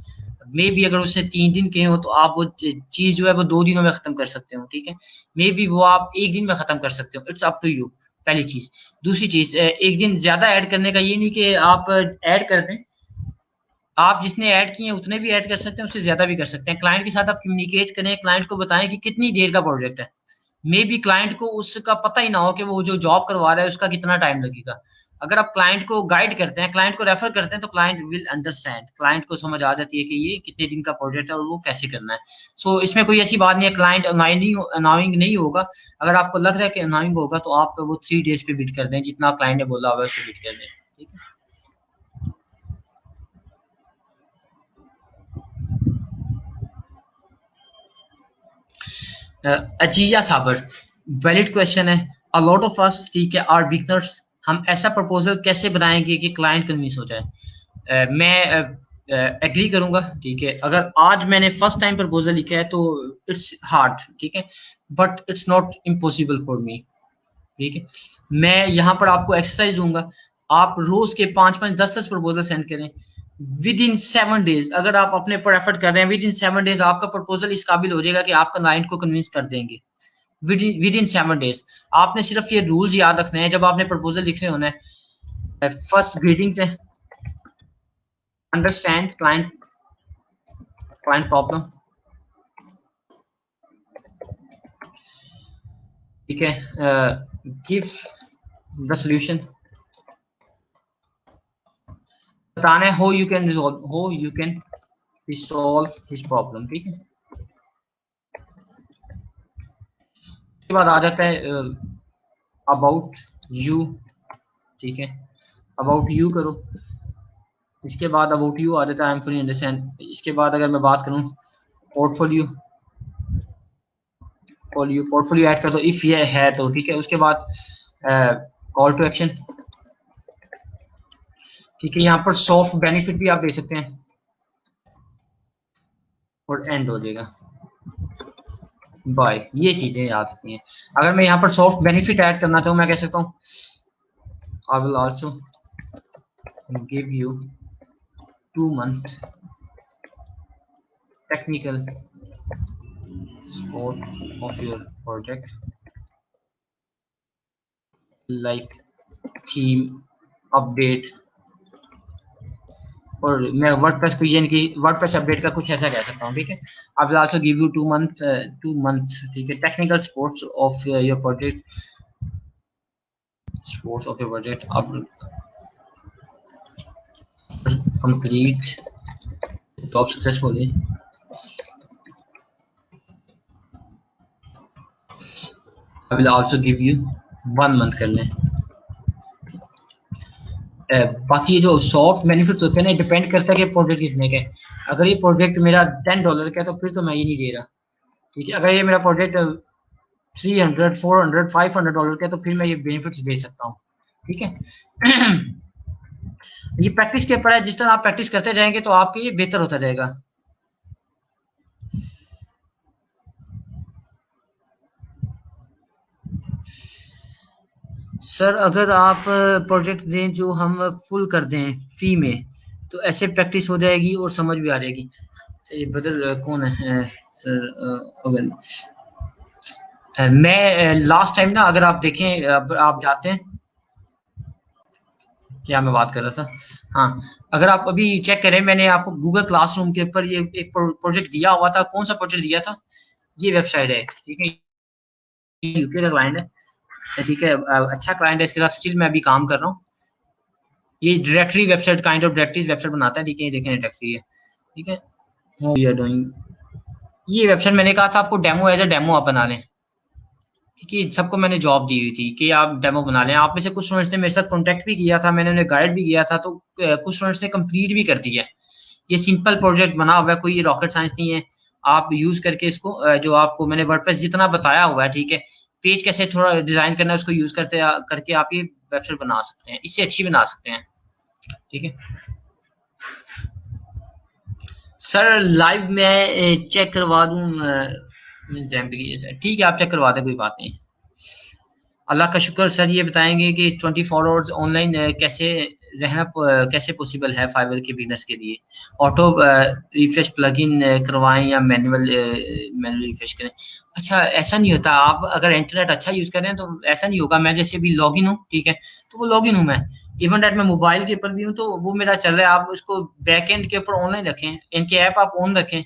मे बी अगर उससे 3 दिन के हो तो आप वो चीज़ जो है वो 2 दिनों में ख़त्म कर सकते हो, ठीक है। मे बी वो आप एक दिन में ख़त्म कर सकते हो, इट्स अप टू यू, पहली चीज़। दूसरी चीज़, एक दिन ज़्यादा ऐड करने का ये नहीं कि आप ऐड कर दें, आप जितने ऐड किए हैं उतने भी ऐड कर सकते हैं, उससे ज़्यादा भी कर सकते हैं। क्लाइंट के साथ आप कम्युनिकेट करें, क्लाइंट को बताएं कि कितनी देर का प्रोजेक्ट है। मे बी क्लाइंट को उसका पता ही ना हो कि वो जो जॉब करवा रहा है उसका कितना टाइम लगेगा। अगर आप क्लाइंट को गाइड करते हैं, क्लाइंट को रेफर करते हैं, तो क्लाइंट विल अंडरस्टैंड, क्लाइंट को समझ आ जाती है कि ये कितने दिन का प्रोजेक्ट है और वो कैसे करना है। सो इसमें कोई ऐसी बात नहीं है, क्लाइंट अनाइंग नहीं होगा। अगर आपको लग रहा है कि अनाइंग होगा तो आप वो 3 days पे बिट कर दें, जितना क्लाइंट ने बोला होगा उसको बिट कर दें, ठीक है। अजीजा साबर, वैलिड क्वेश्चन है। अ लॉट ऑफ अस, ठीक है, आर बिगनर्स। हम ऐसा प्रपोजल कैसे बनाएंगे कि क्लाइंट कन्विंस हो जाए? मैं एग्री करूंगा, ठीक है, अगर आज मैंने फर्स्ट टाइम प्रपोजल लिखा है तो इट्स हार्ड, ठीक है, but it's not impossible for me, ठीक है। मैं यहाँ पर आपको एक्सरसाइज दूंगा, आप रोज के 5-5, 10-10 प्रपोजल सेंड करें विद इन 7 days। अगर आप अपने पर एफर्ट कर रहे हैं, विद इन 7 days आपका प्रपोजल इस काबिल हो जाएगा कि आपका क्लाइंट को कन्विंस कर देंगे विद इन 7 days। आपने सिर्फ ये रूल्स याद रखने हैं जब आपने प्रपोजल लिखने होना है। फर्स्ट ग्रीटिंग्स है, अंडरस्टैंड क्लाइंट क्लाइंट प्रॉब्लम, ठीक है, गिव द सोल्यूशन, बताना है how you can resolve his problem, ठीक है। उसके बाद आ जाता है अबाउट यू, ठीक है, अबाउट यू करो। इसके बाद अबाउट यू आ जाता है, आई एम फ्री अंडरस्टैंड। इसके बाद अगर मैं बात करूं पोर्टफोलियो, पोर्टफोलियो ऐड कर दो इफ ये है तो, ठीक है। उसके बाद कॉल टू एक्शन, ठीक है। यहाँ पर सॉफ्ट बेनिफिट भी आप दे सकते हैं और एंड हो जाएगा बाय। ये चीजें याद रखनी है। अगर मैं यहाँ पर सॉफ्ट बेनिफिट ऐड करना चाहूँ, मैं कह सकता हूँ I will also give you 2 month technical support of your project like theme update। और मैं वर्डप्रेस को यानी कि वर्डप्रेस अपडेट का कुछ ऐसा कह सकता हूँ, ठीक है। I will also give you 2 months, ठीक है, technical supports of your project, supports of your project after complete top successfully. I will also give you 1 month कर लें। बाकी जो सॉफ्ट बेनिफिट होते हैं ना, डिपेंड करता है कि प्रोजेक्ट कितने का है। अगर ये प्रोजेक्ट मेरा $10 का है तो फिर तो मैं ये नहीं दे रहा, ठीक है। अगर ये मेरा प्रोजेक्ट 300, 400, $500 का है तो फिर मैं ये बेनिफिट्स दे सकता हूँ, ठीक है। ये प्रैक्टिस के ऊपर है, जिस तरह आप प्रैक्टिस करते जाएंगे तो आपके ये बेहतर होता जाएगा। सर अगर आप प्रोजेक्ट दें जो हम फुल कर दें फी में, तो ऐसे प्रैक्टिस हो जाएगी और समझ भी आ जाएगी। ये बदर कौन है सर? अगर मैं लास्ट टाइम ना, अगर आप देखें, आप जाते हैं क्या मैं बात कर रहा था, हाँ, अगर आप अभी चेक करें, मैंने आपको गूगल क्लासरूम के ऊपर ये एक प्रोजेक्ट दिया हुआ था। कौन सा प्रोजेक्ट दिया था? ये वेबसाइट है, ठीक है, यूके का क्लाइंट है, ठीक है, अच्छा क्लाइंट है, इसके साथ स्टिल मैं अभी काम कर रहा हूँ। ये directory website, kind of directory website बनाता है, ठीक है, ये देखें डायरेक्टरी है, ठीक है। वी आर डूइंग, ये वेबसाइट मैंने कहा था आपको डेमो, एज अ डेमो आप बना लें, ठीक है। सबको मैंने जॉब दी हुई थी कि आप डेमो बना लें। आप में से कुछ स्टूडेंट्स ने मेरे साथ कॉन्टैक्ट भी किया था, मैंने उन्हें गाइड भी किया था, तो कुछ स्टूडेंट्स ने कंप्लीट भी कर दिया है। ये सिंपल प्रोजेक्ट बना हुआ है, कोई ये रॉकेट साइंस नहीं है। आप यूज करके इसको जो आपको मैंने वर्डप्रेस जितना बताया हुआ है, ठीक है, पेज कैसे थोड़ा डिजाइन करना है उसको यूज करके आप ये वेबसाइट बना सकते हैं, इससे अच्छी बना सकते हैं, ठीक है। सर लाइव मैं चेक करवा दूं, ठीक है, आप चेक करवा दें, कोई बात नहीं। अल्लाह का शुक्र। सर ये बताएंगे कि 24 आवर्स ऑनलाइन कैसे रहना कैसे पॉसिबल है फाइवर के बिजनेस के लिए? ऑटो रिफ्रेश प्लगइन करवाएं या मैनुअल रिफ्रेश करें? अच्छा, ऐसा नहीं होता। आप अगर इंटरनेट अच्छा यूज करें तो ऐसा नहीं होगा। मैं जैसे अभी लॉगिन हूँ, ठीक है, तो वो लॉगिन हूँ मैं, इवन डेट मैं मोबाइल के ऊपर भी हूँ तो वो मेरा चल रहा है। आप उसको बैक एंड के ऊपर ऑनलाइन रखें, इनके ऐप आप ऑन रखें।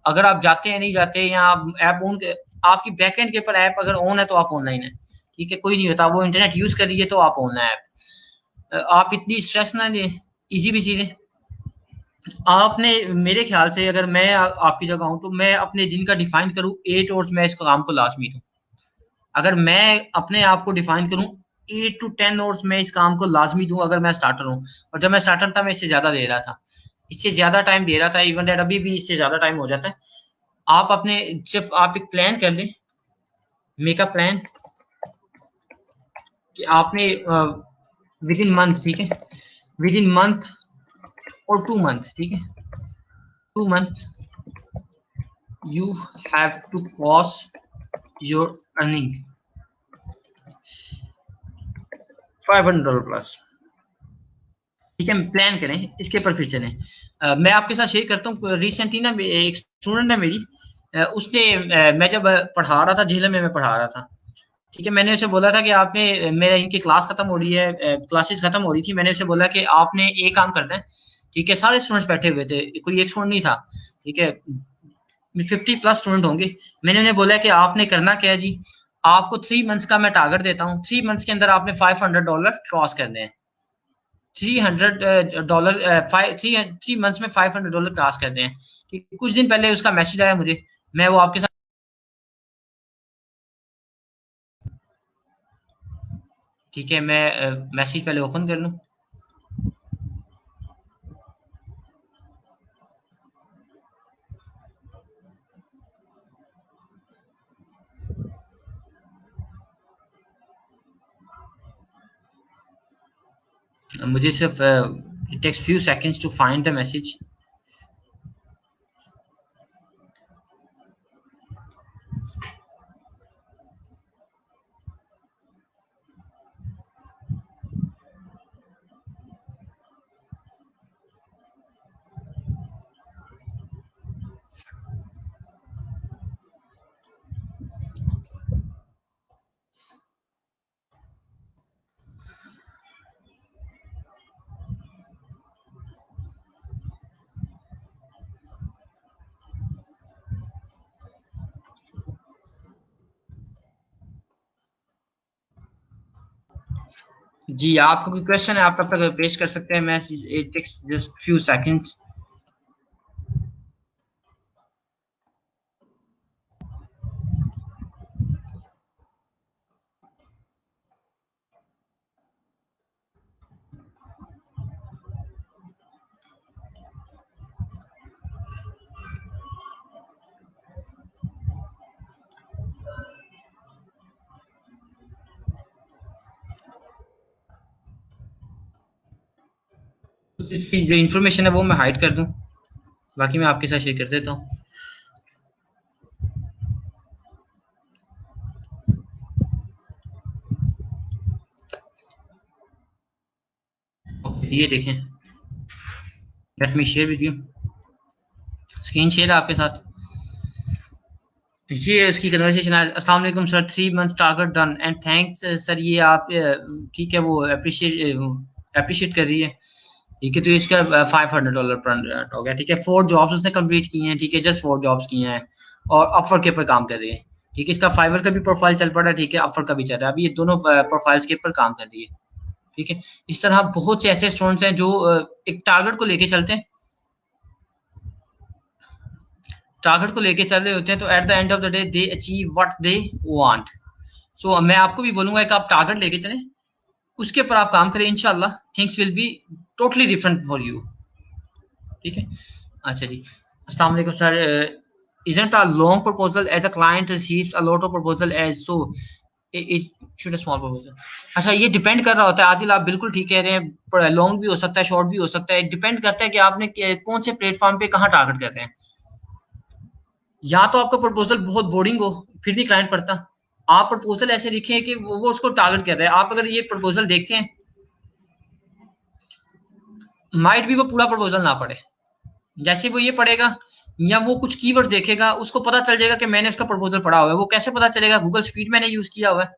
अगर आप जाते हैं नहीं जाते या आप ऐप ऑन, आपकी बैक एंड के ऊपर ऐप अगर ऑन है तो आप ऑनलाइन है, ठीक है, कोई नहीं होता। वो इंटरनेट यूज कर रही है तो आप ऑनलाइन ऐप, आप इतनी स्ट्रेस ना लें, इजी भी चीजें। आपने मेरे ख्याल से, अगर मैं आपकी जगह हूं तो मैं अपने दिन का डिफाइन करूं 8 आवर्स मैं इस काम को लाजमी दूं। अगर मैं अपने आप को डिफाइन करूं 8 to 10 आवर्स मैं इस काम को लाजमी दूं, अगर मैं स्टार्टर हूं। और जब मैं स्टार्टर था मैं इससे ज्यादा दे रहा था, इससे ज्यादा टाइम दे रहा था, इवन डेट अभी भी इससे ज्यादा टाइम हो जाता है। आप अपने सिर्फ आप एक प्लान कर लें, मेक अ प्लान कि आपने विद इन मंथ, ठीक है, विद इन मंथ और 2 month, ठीक है, 2 month you have to pause your earning $500 plus, ठीक है। प्लान करें, इसके ऊपर फिर चलें। मैं आपके साथ शेयर करता हूँ, रिसेंटली ना एक स्टूडेंट है मेरी, उसने मैं जब पढ़ा रहा था, झेलम में मैं पढ़ा रहा था, ठीक है, मैंने उसे बोला था कि आपने, मेरा इनकी क्लास खत्म हो रही है, क्लासेस खत्म हो रही थी, मैंने उसे बोला कि आपने एक काम करना है, ठीक है। सारे स्टूडेंट्स बैठे हुए थे, कोई एक स्टूडेंट नहीं था, ठीक है, 50+ स्टूडेंट होंगे। मैंने उन्हें बोला कि आपने करना क्या है जी, आपको 3 मंथ्स का मैं टारगेट देता हूँ, 3 मंथ्स के अंदर आपने $500 क्रॉस करने हैं। $300 थ्री मंथ्स में $500 क्रॉस करने हैं, ठीक। कुछ दिन पहले उसका मैसेज आया मुझे, मैं वो आपके साथ ठीक है, मैं मैसेज पहले ओपन कर लूँ। मुझे सिर्फ it takes few seconds to find the message. जी, आपको कोई क्वेश्चन है आप तब तक पेश कर सकते हैं। Message it takes just few seconds. इसकी जो इन्फॉर्मेशन है वो मैं हाइड कर दूं, बाकी मैं आपके साथ शेयर कर देता हूँ। ओके, ये देखें, let me share with you. Screen share है आपके साथ। ये उसकी कन्वर्सेशन है। अस्सलाम वालेकुम sir, 3 months target done and thanks sir. ये आप ठीक है, वो अप्रिशिएट कर रही है। ठीक है, तो इसका $500 पर हो गया। ठीक है, 4 जॉब्स उसने कंप्लीट की हैं। ठीक है, जस्ट 4 जॉब्स की हैं और अपवर्क के ऊपर काम कर रही है। ठीक है, इसका फाइवर का भी प्रोफाइल चल पड़ा है। ठीक है, अपवर्क का भी चल रहा है। अभी ये दोनों प्रोफाइल्स के ऊपर काम कर रही है। ठीक है, इस तरह बहुत से ऐसे स्टूडेंट्स हैं जो एक टारगेट को लेके चलते हैं, टारगेट को लेके चल रहे होते हैं, तो at the end of the day they achieve what they want. So मैं आपको भी बोलूंगा कि आप टारगेट लेके चलें, उसके ऊपर आप काम करें, इंशाल्लाह things will be totally different for you. ठीक है, अच्छा जी। अस्सलाम वालेकुम sir, isn't a long proposal as a client receives a lot of proposal as so is should a small proposal। अच्छा, ये डिपेंड कर रहा होता है आदिल, आप बिल्कुल ठीक कह रहे हैं। लॉन्ग भी हो सकता है, शॉर्ट भी हो सकता है, डिपेंड करता है कि आपने कौन से प्लेटफॉर्म पे कहाँ टारगेट कर रहे हैं। या तो आपका प्रपोजल बहुत बोरिंग हो, फिर नहीं क्लाइंट पढ़ता। आप प्रपोजल ऐसे लिखें कि वो उसको टारगेट कर रहे हैं। आप अगर ये प्रपोजल देखते हैं, माइट भी वो पूरा प्रपोजल ना पढ़े, जैसे वो ये पढ़ेगा या वो कुछ कीवर्ड्स देखेगा, उसको पता चल जाएगा कि मैंने उसका प्रपोजल पढ़ा हुआ है। वो कैसे पता चलेगा? गूगल स्पीड मैंने यूज किया हुआ है,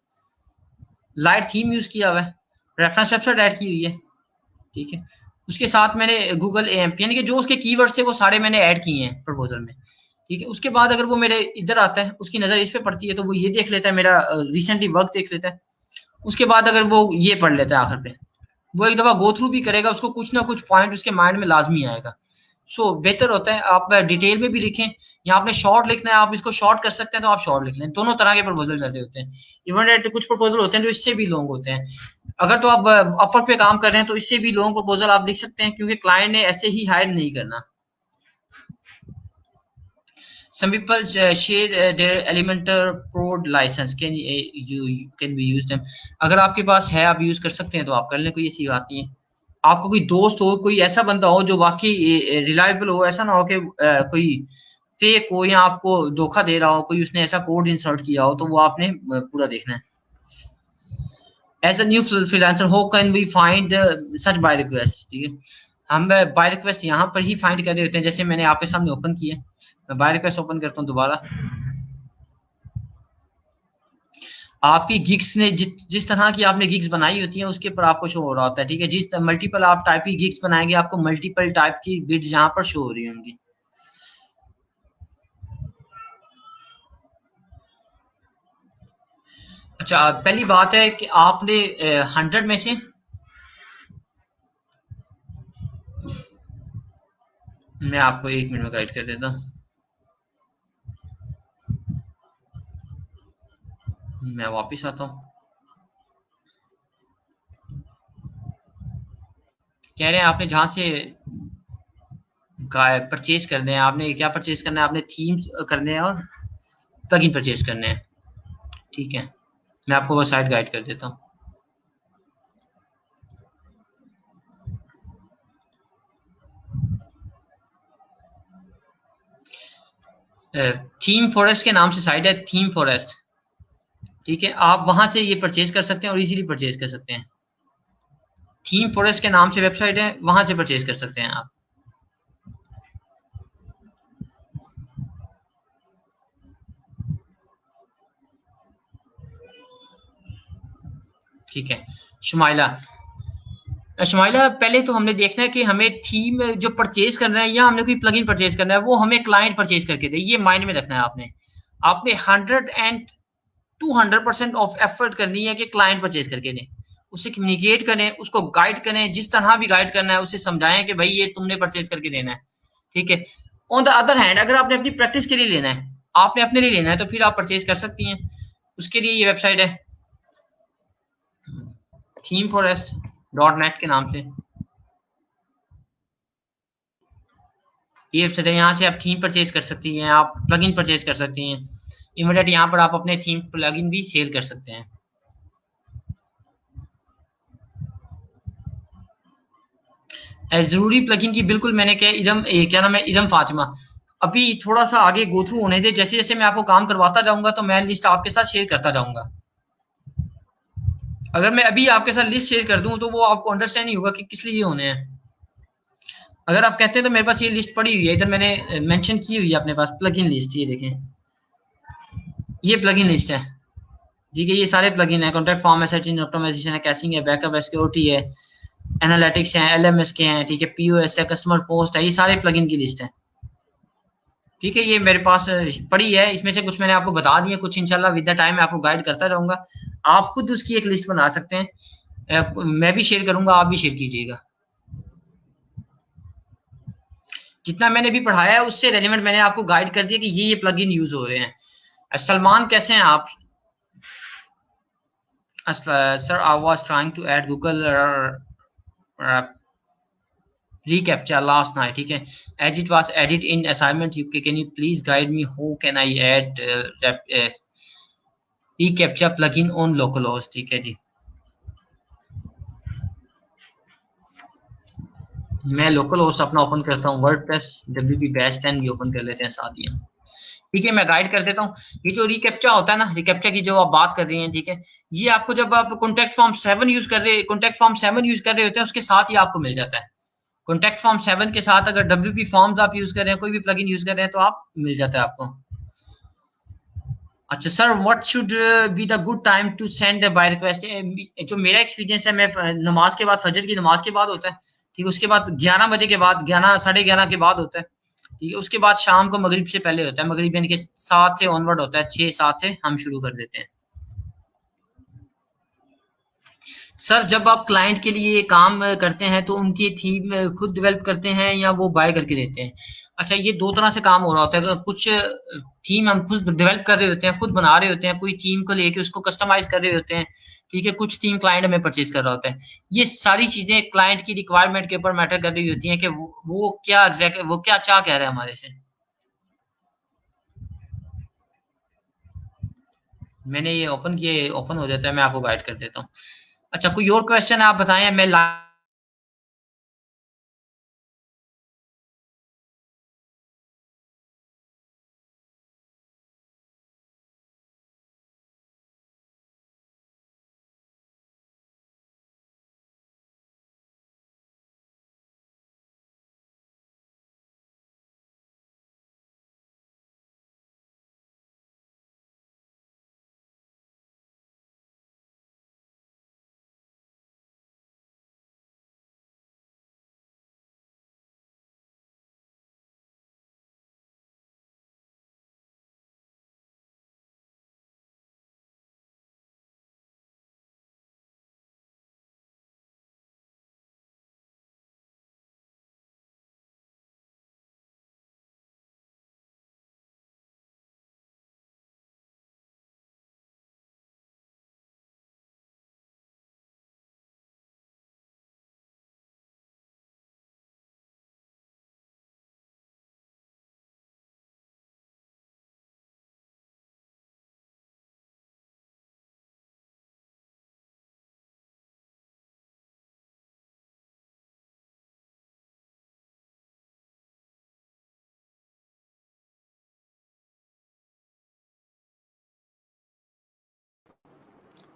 लाइट थीम यूज किया हुआ है, रेफरेंस वेबसाइट ऐड की हुई है। ठीक है, उसके साथ मैंने गूगल एम्प यानी कि जो उसके कीवर्ड्स थे वो सारे मैंने ऐड किए हैं प्रपोजल में। ठीक है, उसके बाद अगर वो मेरे इधर आता है, उसकी नज़र इस पे पड़ती है, तो वो ये देख लेता है, मेरा रिसेंटली वर्क देख लेता है। उसके बाद अगर वो ये पढ़ लेता है आखिर पे, वो एक दफ़ा गो थ्रू भी करेगा, उसको कुछ ना कुछ पॉइंट उसके माइंड में लाजमी आएगा। सो बेहतर होता है आप डिटेल में भी लिखें, या आपने शॉर्ट लिखना है, आप इसको शॉर्ट कर सकते हैं तो आप शॉर्ट लिख लें। दोनों तरह के प्रपोजल चल रहे होते हैं। इवन एट कुछ प्रपोजल होते हैं जो इससे भी लॉन्ग होते हैं। अगर तो आप अपवर्क पे काम कर रहे हैं तो इससे भी लॉन्ग प्रपोजल आप लिख सकते हैं, क्योंकि क्लाइंट ने ऐसे ही हायर नहीं करना। Some people share their Elementor Pro license. Can we use them? अगर आपके पास है, आप यूज कर सकते हैं तो आप कर लें, कोई ऐसी बात नहीं है। आपका कोई दोस्त हो, कोई ऐसा बंदा हो जो वाकई रिलायबल हो, ऐसा ना हो कि कोई फेक हो या आपको धोखा दे रहा हो, कोई उसने ऐसा कोड इंसर्ट किया हो, तो वो आपने पूरा देखना है। As a new freelancer how can we find such buy request. ठीक है, हम बाय रिक्वेस्ट यहाँ पर ही फाइंड कर रहे होते हैं, जैसे मैंने आपके सामने ओपन किया। मैं बाय रिक्वेस्ट ओपन करता हूँ दोबारा। आपकी गिग्स ने जिस तरह की आपने गिग्स बनाई होती हैं उसके ऊपर आपको शो हो रहा होता है। ठीक है, जिस मल्टीपल आप टाइप की गिग्स बनाएंगे, आपको मल्टीपल टाइप की बिड्स यहाँ पर शो हो रही होंगी। अच्छा, पहली बात है कि आपने 100 में से, मैं आपको 1 मिनट में गाइड कर देता हूँ। मैं वापिस आता हूँ। कह रहे हैं आपने जहाँ से परचेज करने हैं, आपने क्या परचेज करना है, आपने थीम्स करने हैं और प्लगइन परचेज करने हैं। ठीक है, मैं आपको वो साइट गाइड कर देता हूँ। थीम फॉरेस्ट के नाम से साइट है, थीम फॉरेस्ट। ठीक है, आप वहां से ये परचेज कर सकते हैं और इजीली परचेज कर सकते हैं। थीम फॉरेस्ट के नाम से वेबसाइट है, वहां से परचेज कर सकते हैं आप। ठीक है, शुमाइला। शुमाइला, पहले तो हमने देखना है कि हमें थीम जो परचेज करना है या हमने कोई प्लगइन परचेज करना है वो हमें क्लाइंट परचेज करके दे, ये माइंड में रखना है आपने। आपने 100% ऑफ एफर्ट करनी है कि क्लाइंट परचेज करके दें। उससे कम्युनिकेट करें, उसको गाइड करें, जिस तरह भी गाइड करना है उसे समझाएं कि भाई ये तुमने परचेज करके देना है। ठीक है। ऑन द अदर हैंड, अगर आपने अपनी प्रैक्टिस के लिए लेना है, आपने अपने लिए लेना है, तो फिर आप परचेज कर सकती हैं। उसके लिए ये वेबसाइट है थीम फॉरेस्ट .net के नाम से। ये वेबसाइट है, यहाँ से आप थीम परचेज कर सकती हैं, आप प्लगइन परचेज कर सकती हैं। इमीडिएट यहाँ पर आप अपने थीम प्लगइन भी सेल कर सकते हैं। ज़रूरी प्लगइन की बिल्कुल, मैंने क्या इदम क्या नाम है, इदम फातिमा। अभी थोड़ा सा आगे गो थ्रू होने दे, जैसे जैसे मैं आपको काम करवाता जाऊंगा तो मैं लिस्ट आपके साथ शेयर करता जाऊंगा। अगर मैं अभी आपके साथ लिस्ट शेयर कर दूं तो वो आपको अंडरस्टैंड नहीं होगा कि किस लिए होने हैं। अगर आप कहते हैं तो मेरे पास ये लिस्ट पड़ी हुई है, इधर मैंने मेंशन की हुई है अपने पास प्लगइन लिस्ट, ये देखें, ये प्लगइन लिस्ट है। ठीक है, ये सारे प्लगइन है, कॉन्टैक्ट फॉर्म है, सर्च इंजन ऑप्टिमाइजेशन है, कैशिंग है, बैकअप है, सिक्योरिटी है, एनालिटिक्स है, एलएमएस के हैं, ठीक है, पीओएस है, कस्टमर पोस्ट है, ये सारे प्लगइन की लिस्ट है। ठीक है, ये मेरे पास पड़ी है, इसमें से कुछ मैंने आपको बता दिया, कुछ इंशाल्लाह विद द टाइम मैं आपको गाइड करता जाऊंगा। आप खुद उसकी एक लिस्ट बना सकते हैं। मैं भी शेयर करूंगा, आप भी शेयर कीजिएगा। जितना मैंने भी पढ़ाया है उससे रेलिवेंट मैंने आपको गाइड कर दिया कि ये प्लगइन यूज हो रहे हैं। सलमान, कैसे हैं आप? Sir, I was trying to add Google recaptcha last night. ठीक है, as it was added in assignment, you can you please guide me how can I add recaptcha plugin on localhost? ठीक है जी, मैं लोकल होस्ट अपना open करता हूँ, WordPress WP batch 10 भी open कर लेते हैं साथ ही हम। ठीक है, मैं गाइड कर देता हूँ। ये जो रिकैप्चा होता है ना, रिकैप्चा की जो आप बात कर रही हैं, ठीक है, ये आपको जब आप कॉन्टैक्ट फॉर्म 7 यूज कर रहे होते हैं उसके साथ ही आपको मिल जाता है। कॉन्टैक्ट फॉर्म 7 के साथ अगर WP फॉर्म्स आप यूज कर रहे हैं, कोई भी प्लगइन यूज कर रहे हैं, तो आप मिल जाता है आपको। अच्छा sir, what should be the good time to send buy request? जो मेरा एक्सपीरियंस है, मैं नमाज के बाद, फजर की नमाज के बाद होता है। ठीक है, उसके बाद 11 बजे के बाद, 11 11:30 के बाद होता है। ठीक है, उसके बाद शाम को मगरिब से पहले होता है, मगरिब यानी कि 7 से ऑनवर्ड होता है, 6 7 से हम शुरू कर देते हैं। सर, जब आप क्लाइंट के लिए काम करते हैं तो उनकी थीम खुद डेवलप करते हैं या वो बाय करके देते हैं? अच्छा, ये दो तरह से काम हो रहा होता है। कुछ थीम हम खुद डेवलप कर रहे होते हैं, खुद बना रहे होते हैं, कोई थीम को लेके उसको कस्टमाइज कर रहे होते हैं। ठीक है, कुछ थीम क्लाइंट हमें परचेज कर रहा होता है। ये सारी चीजें क्लाइंट की रिक्वायरमेंट के ऊपर मैटर कर रही होती हैं कि वो क्या एग्जैक्ट, वो क्या चाह कह रहा है हमारे से। मैंने ये ओपन किए, ओपन हो जाता है, मैं आपको गाइड कर देता हूँ। अच्छा, कोई और क्वेश्चन आप बताएं, मैं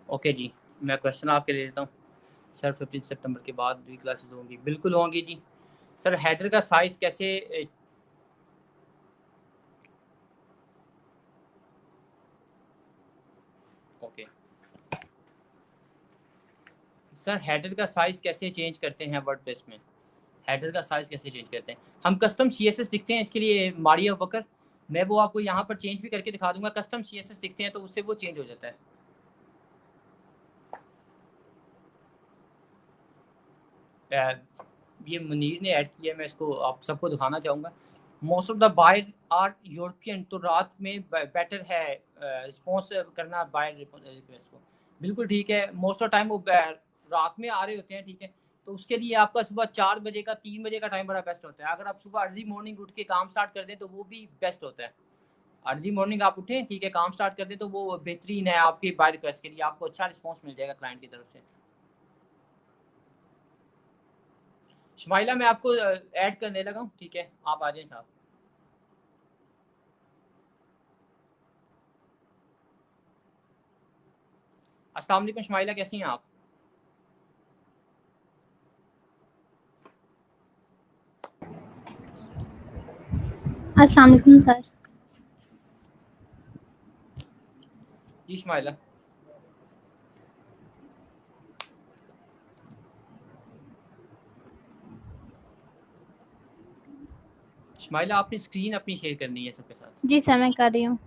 ओके जी, मैं क्वेश्चन आपके ले लेता हूँ। सर 15 सितंबर के बाद भी क्लासेस होंगी? बिल्कुल होंगी जी। सर हेडर का साइज़ कैसे ओके सर हेडर का साइज़ कैसे चेंज करते हैं वर्डप्रेस में? हेडर का साइज़ कैसे चेंज करते हैं? हम कस्टम सीएसएस लिखते हैं इसके लिए मारिया वकर, मैं वो आपको यहाँ पर चेंज भी करके दिखा दूँगा। कस्टम सीएसएस लिखते हैं तो उससे वो चेंज हो जाता है। ये मुनीर ने ऐड किया है, मैं इसको आप सबको दिखाना चाहूँगा। Most of the buyer are European, तो रात में बेटर है रिस्पॉन्स करना बायर रिक्वेस्ट को। बिल्कुल ठीक है, मोस्ट ऑफ टाइम वो रात में आ रहे होते हैं, ठीक है। तो उसके लिए आपका सुबह 4 बजे का 3 बजे का टाइम बड़ा बेस्ट होता है। अगर आप सुबह अर्ली मॉर्निंग उठ के काम स्टार्ट कर दें तो वो भी बेस्ट होता है। अर्ली मॉर्निंग आप उठें, ठीक है, काम स्टार्ट कर दें तो वो बेहतरीन है आपकी बाय रिक्वेस्ट के लिए, आपको अच्छा रिस्पॉन्स मिल जाएगा क्लाइंट की तरफ से। शुमाइला मैं आपको ऐड करने लगा हूँ, ठीक है, आप आ जाएं साहब। अस्सलाम वालेकुम शुमाइला, कैसी हैं आप? अस्सलाम वालेकुम सर। जी शुमाइला। शुमाइला आपने स्क्रीन अपनी शेयर करनी है सबके साथ। जी सर, मैं कर रही हूँ।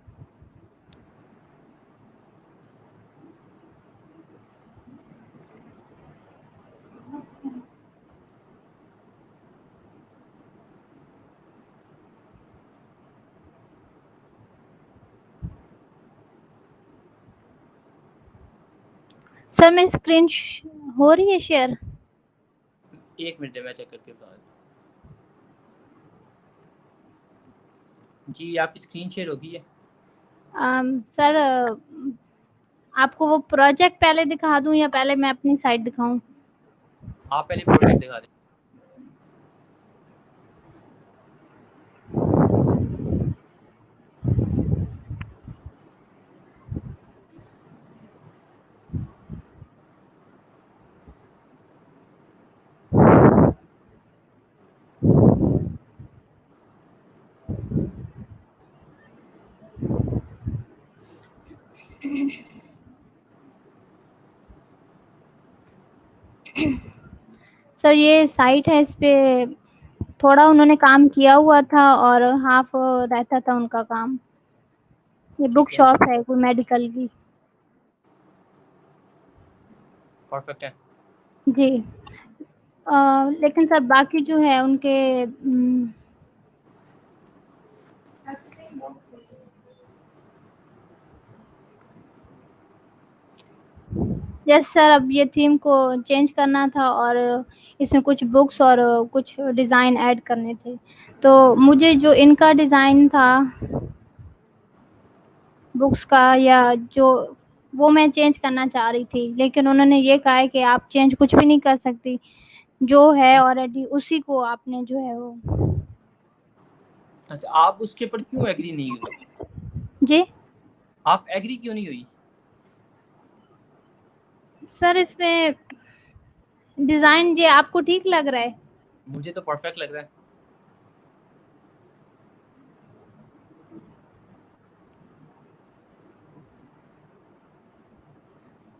सर मैं स्क्रीन हो रही है शेयर? 1 मिनट मैं चेक करके बता दूं। जी आपकी स्क्रीन शेयर हो गई है। सर आपको वो प्रोजेक्ट पहले दिखा दूं या पहले मैं अपनी साइट दिखाऊं? आप पहले प्रोजेक्ट दिखा दें। सर ये साइट है, इस पे थोड़ा उन्होंने काम किया हुआ था और हाफ रहता था उनका काम। ये बुक ठीक है, शॉप है कोई मेडिकल की। परफेक्ट है। जी। लेकिन सर बाकी जो है उनके यस सर, अब ये थीम को चेंज करना था और इसमें कुछ बुक्स और कुछ डिज़ाइन ऐड करने थे। तो मुझे जो इनका डिज़ाइन था बुक्स का या जो वो मैं चेंज करना चाह रही थी, लेकिन उन्होंने ये कहा है कि आप चेंज कुछ भी नहीं कर सकती, जो है ऑलरेडी उसी को आपने जो है वो। अच्छा, आप उसके ऊपर क्यों एग्री नहीं हुई? जी आप एग्री क्यों नहीं हुई? सर, इसमें डिज़ाइन जी आपको ठीक लग रहा है? मुझे तो परफेक्ट लग रहा है।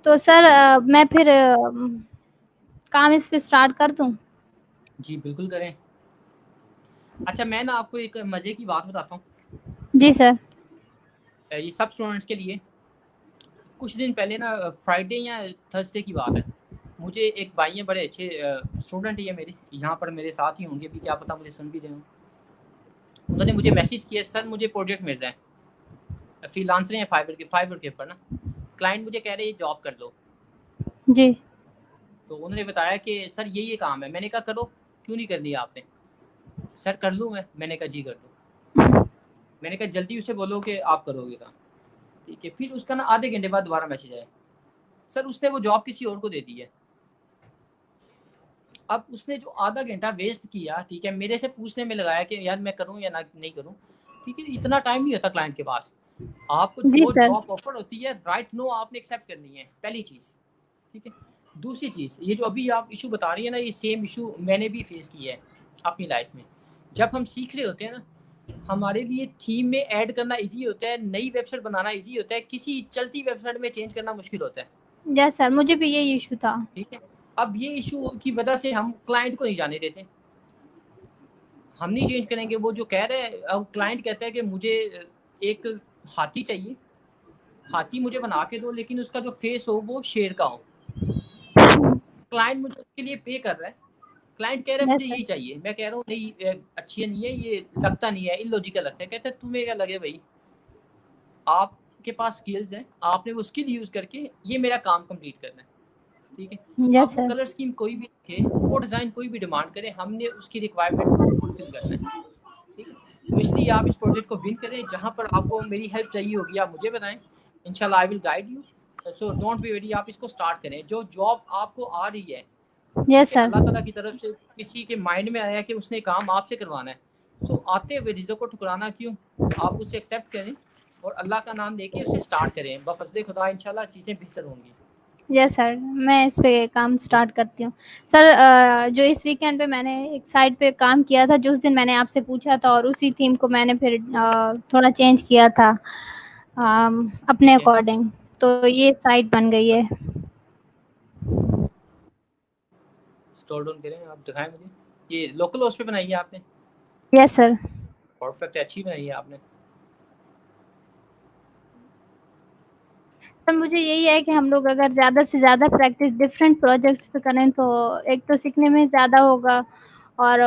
तो सर मैं फिर काम इस पे स्टार्ट कर दूं? जी बिल्कुल करें। अच्छा मैं ना आपको एक मज़े की बात बताता हूँ। जी सर। ये सब स्टूडेंट्स के लिए। कुछ दिन पहले ना फ्राइडे या थर्सडे की बात है, मुझे एक भाई हैं बड़े अच्छे स्टूडेंट ही है मेरे, यहाँ पर मेरे साथ ही होंगे भी, क्या पता मुझे सुन भी दें। उन्होंने मुझे मैसेज किया, सर मुझे प्रोजेक्ट मिल रहा है, फ्रीलांसर हैं फाइवर के ऊपर ना, क्लाइंट मुझे कह रहे हैं जॉब कर लो। जी। तो उन्होंने बताया कि सर ये काम है। मैंने कहा करो, क्यों नहीं करनी आपने? सर कर लूँ मैंने कहा जी कर लो। मैंने कहा जल्दी उसे बोलो कि आप करोगे काम, ठीक है। फिर उसका ना आधे घंटे बाद दोबारा मैसेज आया, सर उसने वो जॉब किसी और को दे दी है। अब उसने जो आधा घंटा वेस्ट किया, ठीक है, मेरे से पूछने में लगाया कि यार मैं करूँ या ना नहीं करूँ, ठीक है। इतना टाइम नहीं होता क्लाइंट के पास। आपको जी जो सर। जॉब ऑफर होती है राइट नो आपने एक्सेप्ट करनी है, पहली चीज़, ठीक है। दूसरी चीज़, ये जो अभी आप इशू बता रही है ना, ये सेम इशू मैंने भी फेस किया है अपनी लाइफ में। जब हम सीख रहे होते हैं ना, हमारे लिए थीम में ऐड करना इजी होता है, नई वेबसाइट बनाना इजी होता है, किसी चलती वेबसाइट में चेंज करना मुश्किल होता है। यस सर, मुझे भी यही इशू था। ठीक है, अब ये इशू की वजह से हम क्लाइंट को नहीं जाने देते, हम नहीं चेंज करेंगे। वो जो कह रहे हैं, अब क्लाइंट कहता है कि मुझे एक हाथी चाहिए, हाथी मुझे बना के दो, लेकिन उसका जो फेस हो वो शेर का हो। क्लाइंट मुझे उसके लिए पे कर रहा है, क्लाइंट कह रहा है यस मुझे सर। यही चाहिए, मैं कह रहा हूँ नहीं अच्छी नहीं है, ये लगता नहीं है, इलॉजिकल लगता है। कहते हैं तुम्हें क्या लगे भाई, आपके पास स्किल्स हैं, आपने वो स्किल यूज़ करके ये मेरा काम कंप्लीट करना है, ठीक है। यस अब वो सर। कलर स्कीम कोई भी रखे, वो डिज़ाइन कोई भी डिमांड करे, हमने उसकी रिक्वायरमेंट को फुलफिल करना है, ठीक है। तो इसलिए आप इस प्रोजेक्ट को विन करें, जहाँ पर आपको मेरी हेल्प चाहिए होगी आप मुझे बताएं, इंशाल्लाह I will guide you. So don't be very, आप इसको स्टार्ट करें। जो जॉब आपको आ रही है, यस ठीक है, सर। अल्लाह ताला की तरफ से किसी के माइंड में आया कि उसने काम आपसे करवाना है, सो आते हुए रिज़्क को ठुकराना क्यों, आप उसे एक्सेप्ट करें और अल्लाह का नाम लेके उसे स्टार्ट करें। बफज़्ल खुदा इंशाल्लाह चीज़ें बेहतर होंगी। यस सर, मैं इस पे काम स्टार्ट करती हूँ। सर जो इस वीकेंड पे मैंने एक साइट पे काम किया था, जो उस दिन मैंने आपसे पूछा था, और उसी थीम को मैंने फिर थोड़ा चेंज किया था अपने ठीक है, अकॉर्डिंग, तो ये साइट बन गई है। स्टोर डाउन करें, आप दिखाएं मुझे। ये लोकल होस्ट पे बनाई है आपने? Yes sir. परफेक्ट है, अच्छी बनाई है आपने। सर मुझे यही है कि हम लोग अगर ज़्यादा से ज़्यादा प्रैक्टिस डिफरेंट प्रोजेक्ट्स पे करें तो एक तो सीखने में ज़्यादा होगा और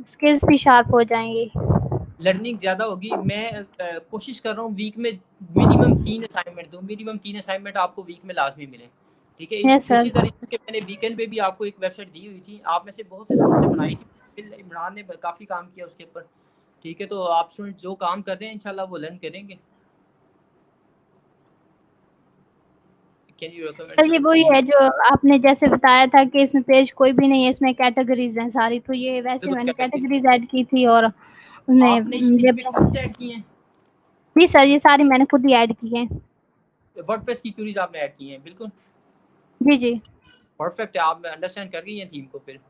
स्किल्स भी शार्प हो जाएंगी। लर्निंग ज़्यादा होगी। मैं कोशिश कर रहा हूँ वीक में मिनिमम 3 असाइनमेंट दूँ, मिनिमम 3 असाइनमेंट आपको वीक में लाज़मी मिले, ठीक है। Yes this sir. Is the reason कि मैंने वीकेंड पे भी आपको एक वेबसाइट दी हुई थी, आप में से बहुत से स्टूडेंट्स ने बनाई थी, फिर इमरान ने काफ़ी काम किया उसके ऊपर, ठीक है। तो आप स्टूडेंट जो काम कर रहे हैं इंशाल्लाह वो लर्न करेंगे। कैन यू रिकमेंड सर ये सम वही थीम? है जो आपने जैसे बताया था कि इसमें पेज कोई भी नहीं है, इसमें कैटेगरीज हैं सारी, तो ये वैसे बिल्कुल मैंने कैटेगरी। कैटेगरीज ऐड की थी और उसमें आपने ये इसमें थीम्स ऐड की हैं, जी सर, ये सारी मैंने खुद ही ऐड की हैं। वर्डप्रेस की क्यूरीज आपने ऐड की हैं, बिल्कुल जी जी। परफेक्ट है, आप अंडरस्टैंड कर गई हैं थीम को। फिर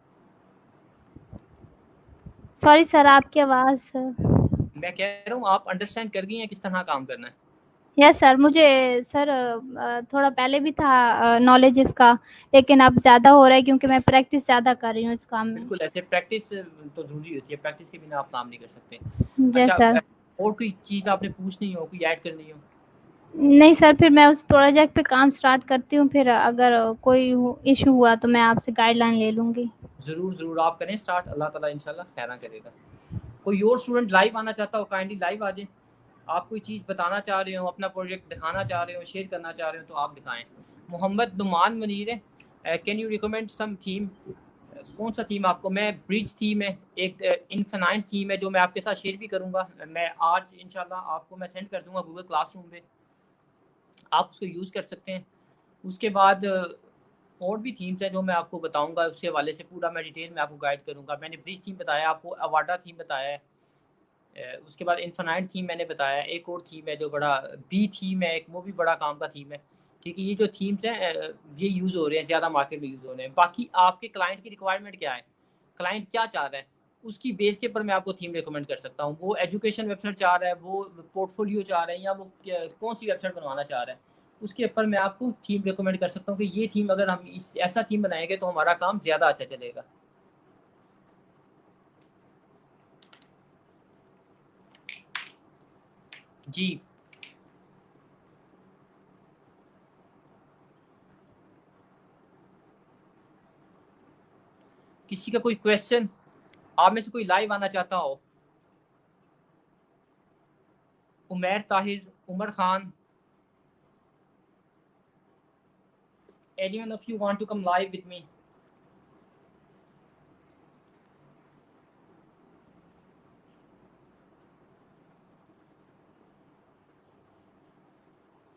सॉरी सर, आपकी आवाज़। मैं कह रहा हूँ आप अंडरस्टैंड कर गई हैं किस तरह काम करना है। यस सर, मुझे सर थोड़ा पहले भी था नॉलेज इसका, लेकिन अब ज़्यादा हो रहा है क्योंकि मैं प्रैक्टिस ज़्यादा कर रही हूँ इस काम में। बिल्कुल, ऐसे प्रैक्टिस तो ज़रूरी होती है, प्रैक्टिस के बिना आप काम नहीं कर सकते। यस अच्छा, सर। और कोई चीज़ आपने पूछनी हो, कोई ऐड करनी हो? नहीं सर, फिर मैं उस प्रोजेक्ट पे काम स्टार्ट करती हूँ, फिर अगर कोई इशू हुआ तो मैं आपसे गाइडलाइन ले लूँगी। ज़रूर ज़रूर आप करें स्टार्ट, अल्लाह ताला इंशाल्लाह खैर करेगा। कोई और स्टूडेंट लाइव आना चाहता हो, काइंडली लाइव आ जाए। आप कोई चीज़ बताना चाह रहे हो, अपना प्रोजेक्ट दिखाना चाह रहे हो, शेयर करना चाह रहे हो, तो आप दिखाएं। मोहम्मद नुमान मनीर है, can you recommend some theme? कौन सा थीम आपको? मैं ब्रिज थीम है, एक इन्फिनाइट थीम है जो मैं आपके साथ शेयर भी करूंगा। मैं आज इंशाल्लाह आपको मैं सेंड कर दूंगा गूगल क्लासरूम पे, आप उसको यूज़ कर सकते हैं। उसके बाद और भी थीम्स हैं जो मैं आपको बताऊंगा, उसके हवाले से पूरा मैं डिटेल में आपको गाइड करूंगा। मैंने ब्रिज थीम बताया आपको, अवाडा थीम बताया है, उसके बाद इन्फिनाइट थीम मैंने बताया। एक और थीम है जो बड़ा बी थीम है, एक वो भी बड़ा काम का थीम है, ठीक है। ये जो थीम्स हैं ये यूज़ हो रहे हैं, ज़्यादा मार्केट में यूज़ हो रहे हैं। बाकी आपके क्लाइंट की रिक्वायरमेंट क्या है, क्लाइंट क्या चाह रहा है, उसकी बेस के ऊपर मैं आपको थीम रिकमेंड कर सकता हूँ। वो एजुकेशन वेबसाइट चाह रहा है, वो पोर्टफोलियो चाह रहा है, या वो कौन सी वेबसाइट बनवाना चाह रहा है, उसके ऊपर मैं आपको थीम रिकमेंड कर सकता हूँ कि ये थीम अगर हम इस ऐसा थीम बनाएंगे तो हमारा काम ज़्यादा अच्छा चलेगा। जी, किसी का कोई क्वेश्चन, आप में से कोई लाइव आना चाहता हो? Umair Tahir, Umar Khan, anyone of you want to come live with me?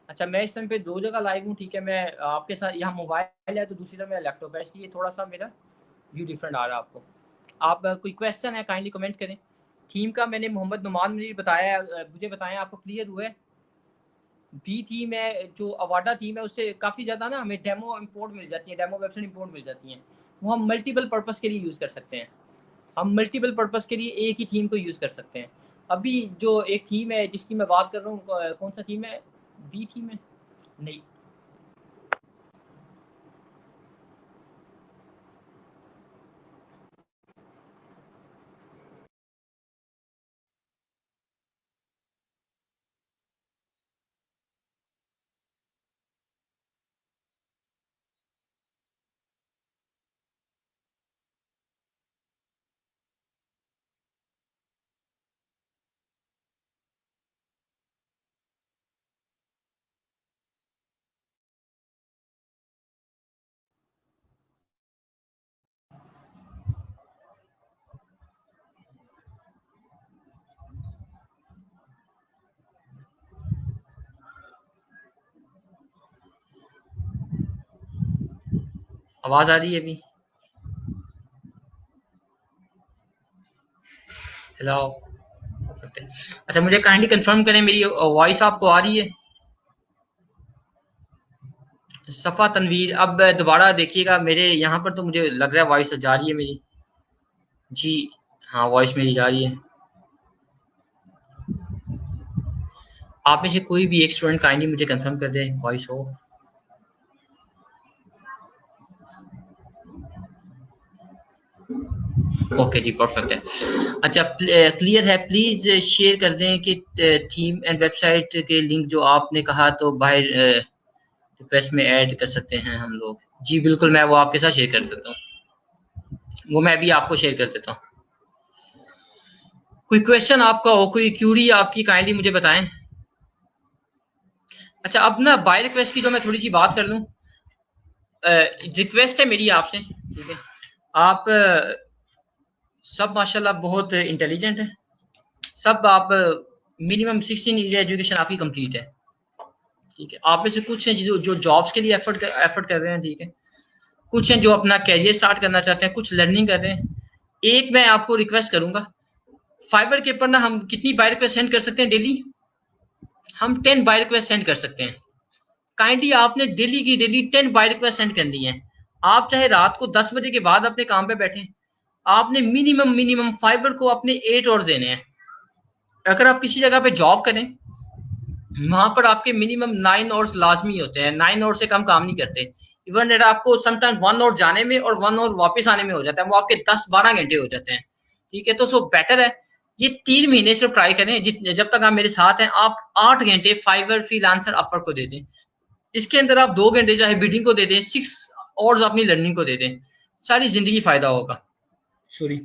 अच्छा, मैं इस टाइम पे 2 जगह लाइव हूँ, ठीक है। मैं आपके साथ, यहाँ मोबाइल है तो दूसरी तरफ मेरा लैपटॉप है, इसलिए थोड़ा सा मेरा व्यू डिफरेंट आ रहा है आपको। आप कोई क्वेश्चन है काइंडली कमेंट करें। थीम का मैंने मोहम्मद नुमान मुझे बताया, मुझे बताएं आपको क्लियर हुआ है? बी थीम है, जो अवाडा थीम है, उससे काफ़ी ज़्यादा ना हमें डेमो इंपोर्ट मिल जाती है, डेमो वेबसाइट इंपोर्ट मिल जाती हैं। वो हम मल्टीपल पर्पज़ के लिए यूज़ कर सकते हैं। हम मल्टीपल पर्पज़ के लिए एक ही थीम को यूज़ कर सकते हैं। अभी जो एक थीम है जिसकी मैं बात कर रहा हूँ, कौन सा थीम है? बी थीम है? नहीं। आवाज़ आ रही है अभी? हेलो? अच्छा, मुझे काइंडली कंफर्म करें मेरी वॉइस आपको आ रही है? सफ़ा तनवीर, अब दोबारा देखिएगा, मेरे यहाँ पर तो मुझे लग रहा है वॉइस जा रही है मेरी। जी हाँ, वॉइस मेरी जा रही है। आप में से कोई भी एक स्टूडेंट काइंडली मुझे कंफर्म कर दे वॉइस हो। ओके जी, परफेक्ट है। अच्छा, क्लियर है। प्लीज शेयर कर दें कि थीम एंड वेबसाइट के लिंक जो आपने कहा तो बाहर रिक्वेस्ट में ऐड कर सकते हैं हम लोग। जी बिल्कुल, मैं वो आपके साथ शेयर कर सकता हूँ। वो मैं भी आपको शेयर कर देता हूँ। कोई क्वेश्चन आपका हो, कोई क्यूरी आपकी, काइंडली मुझे बताएं। अच्छा, अब ना बाय रिक्वेस्ट की जो मैं थोड़ी सी बात कर लूँ। रिक्वेस्ट है मेरी आपसे, ठीक है? आप सब माशाल्लाह बहुत इंटेलिजेंट हैं। सब आप मिनिमम 16 ईयर एजुकेशन आपकी कंप्लीट है, ठीक है? आप में से कुछ हैं जो जॉब्स के लिए एफर्ट कर रहे हैं, ठीक है? कुछ हैं जो अपना कैरियर स्टार्ट करना चाहते हैं, कुछ लर्निंग कर रहे हैं। एक मैं आपको रिक्वेस्ट करूंगा, फाइबर के ऊपर ना हम कितनी बाय रिक्वेस्ट सेंड कर सकते हैं डेली? हम 10 बाय रिक्वेस्ट सेंड कर सकते हैं। काइंडली आपने डेली की डेली 10 बाय रिक्वेस्ट सेंड करनी है। आप चाहे रात को 10 बजे के बाद अपने काम पे बैठे, आपने मिनिमम मिनिमम फाइबर को अपने 8 आवर्स देने हैं। अगर आप किसी जगह पे जॉब करें, वहां पर आपके मिनिमम 9 आवर्स लाजमी होते हैं। 9 आवर्स से कम काम नहीं करते। इवन अगर आपको समटाइम 1 आवर जाने में और 1 आवर वापस आने में हो जाता है, वो आपके 10-12 घंटे हो जाते हैं, ठीक है? तो सो बेटर है ये 3 महीने सिर्फ ट्राई करें। जब तक आप मेरे साथ हैं, आप 8 घंटे फाइवर फ्रीलांसर अपवर्क को दे दें। इसके अंदर आप 2 घंटे चाहे बिडिंग को दे दें, 6 आवर्स अपनी लर्निंग को दे दें, सारी जिंदगी फायदा होगा। सॉरी,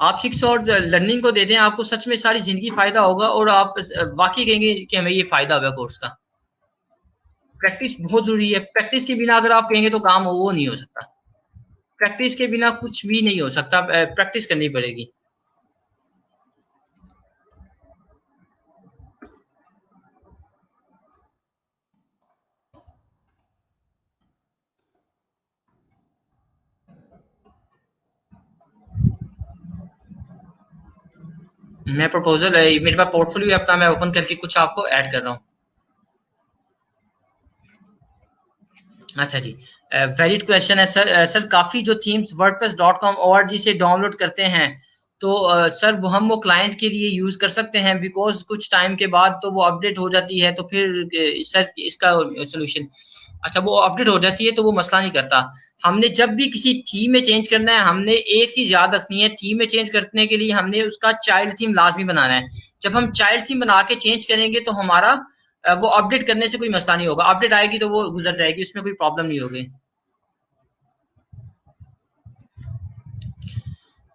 आप 6 आवर्स लर्निंग को दे दें, आपको सच में सारी जिंदगी फायदा होगा और आप वाकई कहेंगे कि हमें ये फायदा हुआ कोर्स का। प्रैक्टिस बहुत जरूरी है। प्रैक्टिस के बिना अगर आप कहेंगे तो काम वो नहीं हो सकता। प्रैक्टिस के बिना कुछ भी नहीं हो सकता। प्रैक्टिस करनी पड़ेगी। मैं प्रपोजल है मेरे पास, पोर्टफोलियो अपना मैं ओपन करके कुछ आपको ऐड कर रहा हूँ। अच्छा जी, वैलिड क्वेश्चन है सर। सर काफ़ी जो थीम्स wordpress.com org से डाउनलोड करते हैं, तो सर वो क्लाइंट के लिए यूज़ कर सकते हैं, बिकॉज कुछ टाइम के बाद तो वो अपडेट हो जाती है, तो फिर सर इसका सोल्यूशन। अच्छा, वो अपडेट हो जाती है तो वो मसला नहीं करता। हमने जब भी किसी थीम में चेंज करना है, हमने एक चीज़ याद रखनी है, थीम में चेंज करने के लिए हमने उसका चाइल्ड थीम लाजमी बनाना है। जब हम चाइल्ड थीम बना के चेंज करेंगे तो हमारा वो अपडेट करने से कोई मसला नहीं होगा। अपडेट आएगी तो वो गुजर जाएगी, उसमें कोई प्रॉब्लम नहीं होगी।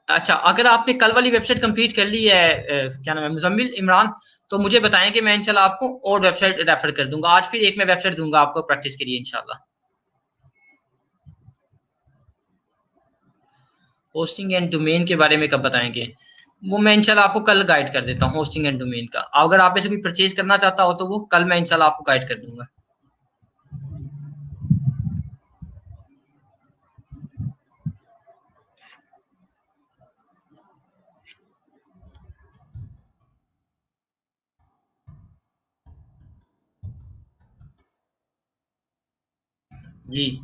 अच्छा, अगर आपने कल वाली वेबसाइट कंप्लीट कर ली है, क्या नाम है, मुजम्मिल इमरान, तो मुझे बताएं कि मैं इंशाल्लाह आपको और वेबसाइट रेफर कर दूंगा। आज फिर एक मैं वेबसाइट दूंगा आपको प्रैक्टिस के लिए इंशाल्लाह। होस्टिंग एंड डोमेन के बारे में कब बताएंगे? वो मैं इंशाल्लाह आपको कल गाइड कर देता हूँ, होस्टिंग एंड डोमेन का। अगर आप में से कोई परचेज करना चाहता हो तो वो कल मैं इंशाल्लाह आपको गाइड कर दूंगा। जी,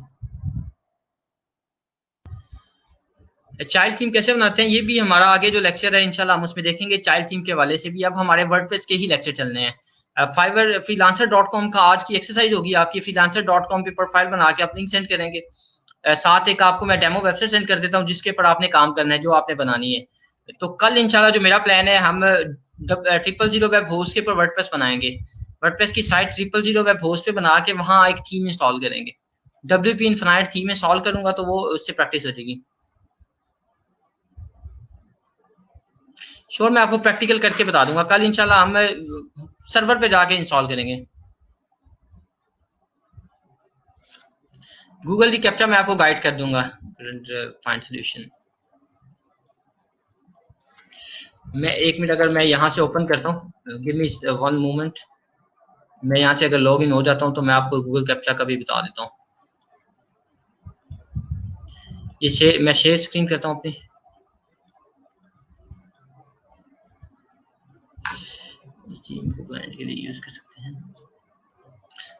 चाइल्ड थीम कैसे बनाते हैं ये भी हमारा आगे जो लेक्चर है इंशाल्लाह हम उसमें देखेंगे चाइल्ड थीम के हवाले से भी। अब हमारे वर्डप्रेस के ही लेक्चर चलने हैं। फाइवर फ्रीलांसर.com का आज की एक्सरसाइज होगी आपकी। फ्रीलांसर.com पे प्रोफाइल बना के आप लिंक सेंड करेंगे। साथ एक आपको मैं डेमो वेबसाइट सेंड कर देता हूँ जिसके ऊपर आपने काम करना है, जो आपने बनानी है। तो कल इंशाल्लाह जो मेरा प्लान है, हम 000 वेब होस्ट के ऊपर वर्डप्रेस बनाएंगे। वर्डप्रेस की साइट 000 वेब होस्ट पे बना के वहाँ एक थीम इंस्टॉल करेंगे। WP इन्फिनाइट थीम इंस्टॉल करूंगा तो वो उससे प्रैक्टिस हो जाएगी। श्योर, मैं आपको प्रैक्टिकल करके बता दूंगा कल इंशाल्लाह। हम सर्वर पे जाके इंस्टॉल करेंगे। गूगल की कैप्चा मैं आपको गाइड कर दूंगा। Current find solution. मैं 1 मिनट, अगर मैं यहाँ से ओपन करता हूँ, गिव मी 1 मोमेंट। मैं यहाँ से अगर लॉग इन हो जाता हूँ तो मैं आपको गूगल कैप्चा का भी बता देता हूँ। ये मैं शेयर स्क्रीन करता हूँ अपनी। इस थीम को क्लाइंट के लिए यूज कर सकते हैं।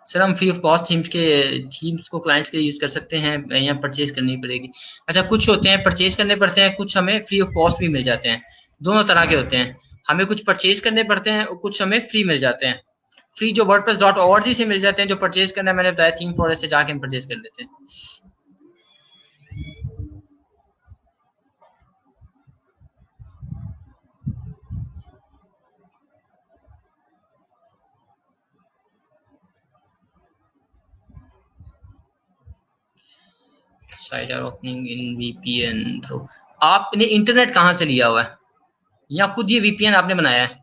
सर हम फ्री ऑफ कॉस्ट थीम्स को क्लाइंट्स के लिए यूज कर सकते हैं या परचेज करनी पड़ेगी? अच्छा, कुछ होते हैं परचेज करने पड़ते हैं, कुछ हमें फ्री ऑफ कॉस्ट भी मिल जाते हैं। दोनों तरह के होते हैं। हमें कुछ परचेज करने पड़ते हैं और कुछ हमें फ्री मिल जाते हैं। फ्री जो wordpress.org से मिल जाते हैं, जो परचेज करना है मैंने बताया थीम फॉरेस्ट से जाके हम परचेज कर लेते हैं। Site are opening in VPN through. आपने इंटरनेट कहाँ से लिया हुआ है या खुद ये VPN आपने बनाया है?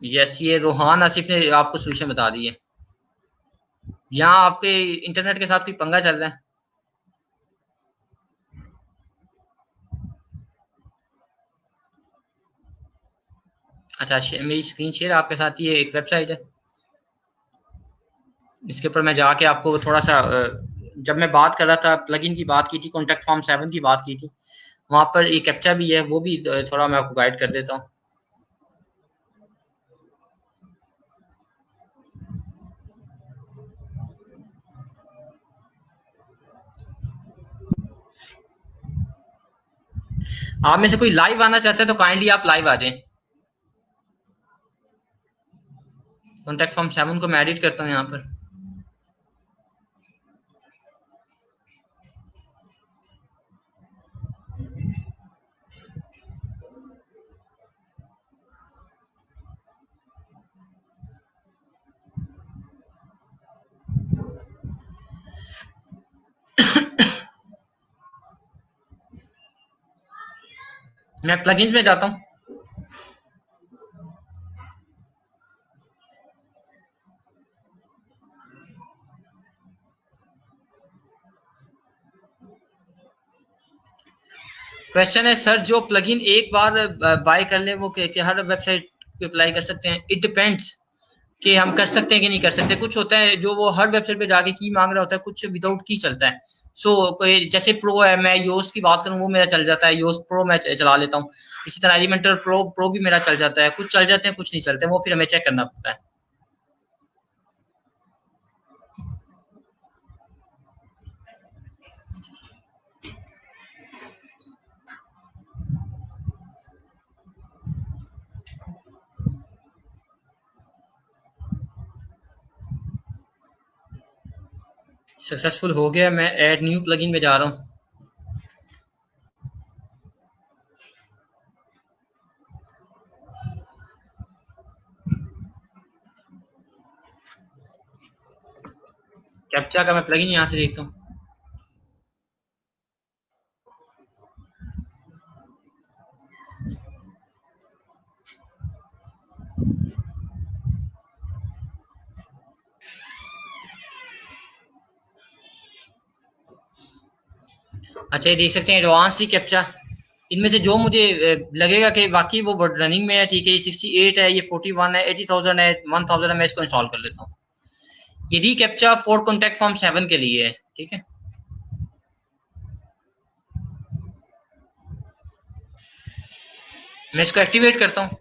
यस, ये रोहान आसिफ ने आपको सोल्यूशन बता दी है। यहाँ आपके इंटरनेट के साथ कोई पंगा चल रहा है? अच्छा, मेरी स्क्रीन शेयर आपके साथ, ये एक वेबसाइट है। इसके ऊपर मैं जाके आपको थोड़ा सा जब मैं बात कर रहा था, प्लगइन की बात की थी, कॉन्टैक्ट फॉर्म 7 की बात की थी, वहाँ पर एक कैप्चा भी है, वो भी थोड़ा मैं आपको गाइड कर देता हूँ। आप में से कोई लाइव आना चाहते हैं तो काइंडली आप लाइव आ जाएं। कॉन्टैक्ट फॉर्म 7 को मैं एडिट करता हूँ यहाँ पर। मैं प्लगइन्स में जाता हूँ। क्वेश्चन है सर, जो प्लगइन एक बार बाय कर ले वो के हर वेबसाइट पे अप्लाई कर सकते हैं? इट डिपेंड्स कि हम कर सकते हैं कि नहीं कर सकते। कुछ होता है जो वो हर वेबसाइट पे जाके की मांग रहा होता है, कुछ विदाउट की चलता है। सो कोई जैसे प्रो है, मैं योस्ट की बात करूँ वो मेरा चल जाता है, योस्ट प्रो मैं चला लेता हूँ। इसी तरह एलिमेंटर प्रो भी मेरा चल जाता है। कुछ चल जाते हैं, कुछ नहीं चलते, वो फिर हमें चेक करना पड़ता है। सक्सेसफुल हो गया, मैं ऐड न्यू प्लगइन में जा रहा हूँ। कैप्चा का मैं प्लगइन यहाँ से देखता हूँ। अच्छा, ये देख सकते हैं एडवांस्ड कैप्चा। इनमें से जो मुझे लगेगा कि बाकी वो रनिंग में है, ठीक है, ये 68 है, ये 41 है, 80,000 है, 1000 है, मैं इसको इंस्टॉल कर लेता हूँ। ये री कैप्चा फॉर कॉन्टैक्ट फॉर्म 7 के लिए है, ठीक है। मैं इसको एक्टिवेट करता हूँ।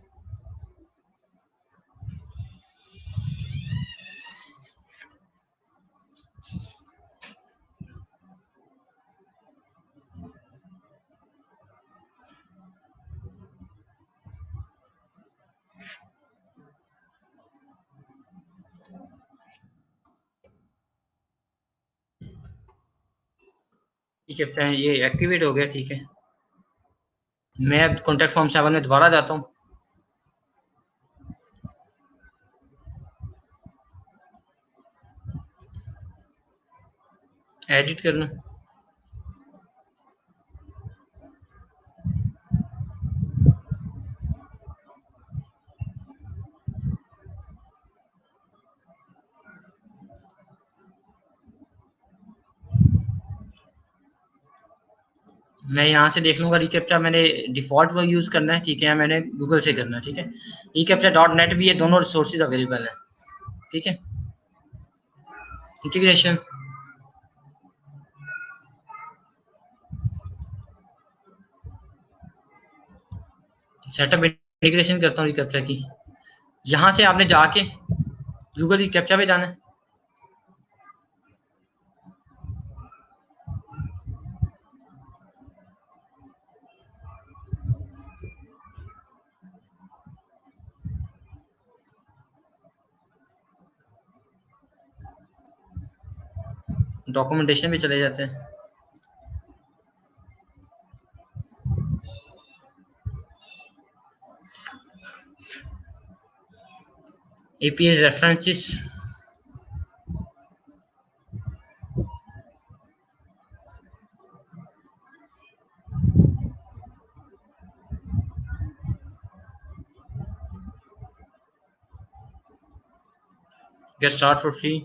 ठीक है, ये एक्टिवेट हो गया। ठीक है, मैं अब कॉन्टैक्ट फॉर्म 7 में दोबारा जाता हूँ, एडिट कर लूँ। मैं यहाँ से देख लूँगा रिकैप्चा मैंने डिफ़ॉल्ट वो यूज़ करना है, ठीक है, या मैंने गूगल से करना है। ठीक है, रिकैप्चा डॉट नेट भी, ये दोनों रिसोर्सेज अवेलेबल हैं। ठीक है, इंटीग्रेशन, सेटअप इंटीग्रेशन करता हूँ रिकैप्चा की। यहाँ से आपने जाके गूगल रिकैप्चा पे जाना है। डॉक्यूमेंटेशन पे चले जाते हैं। API references, get start for free.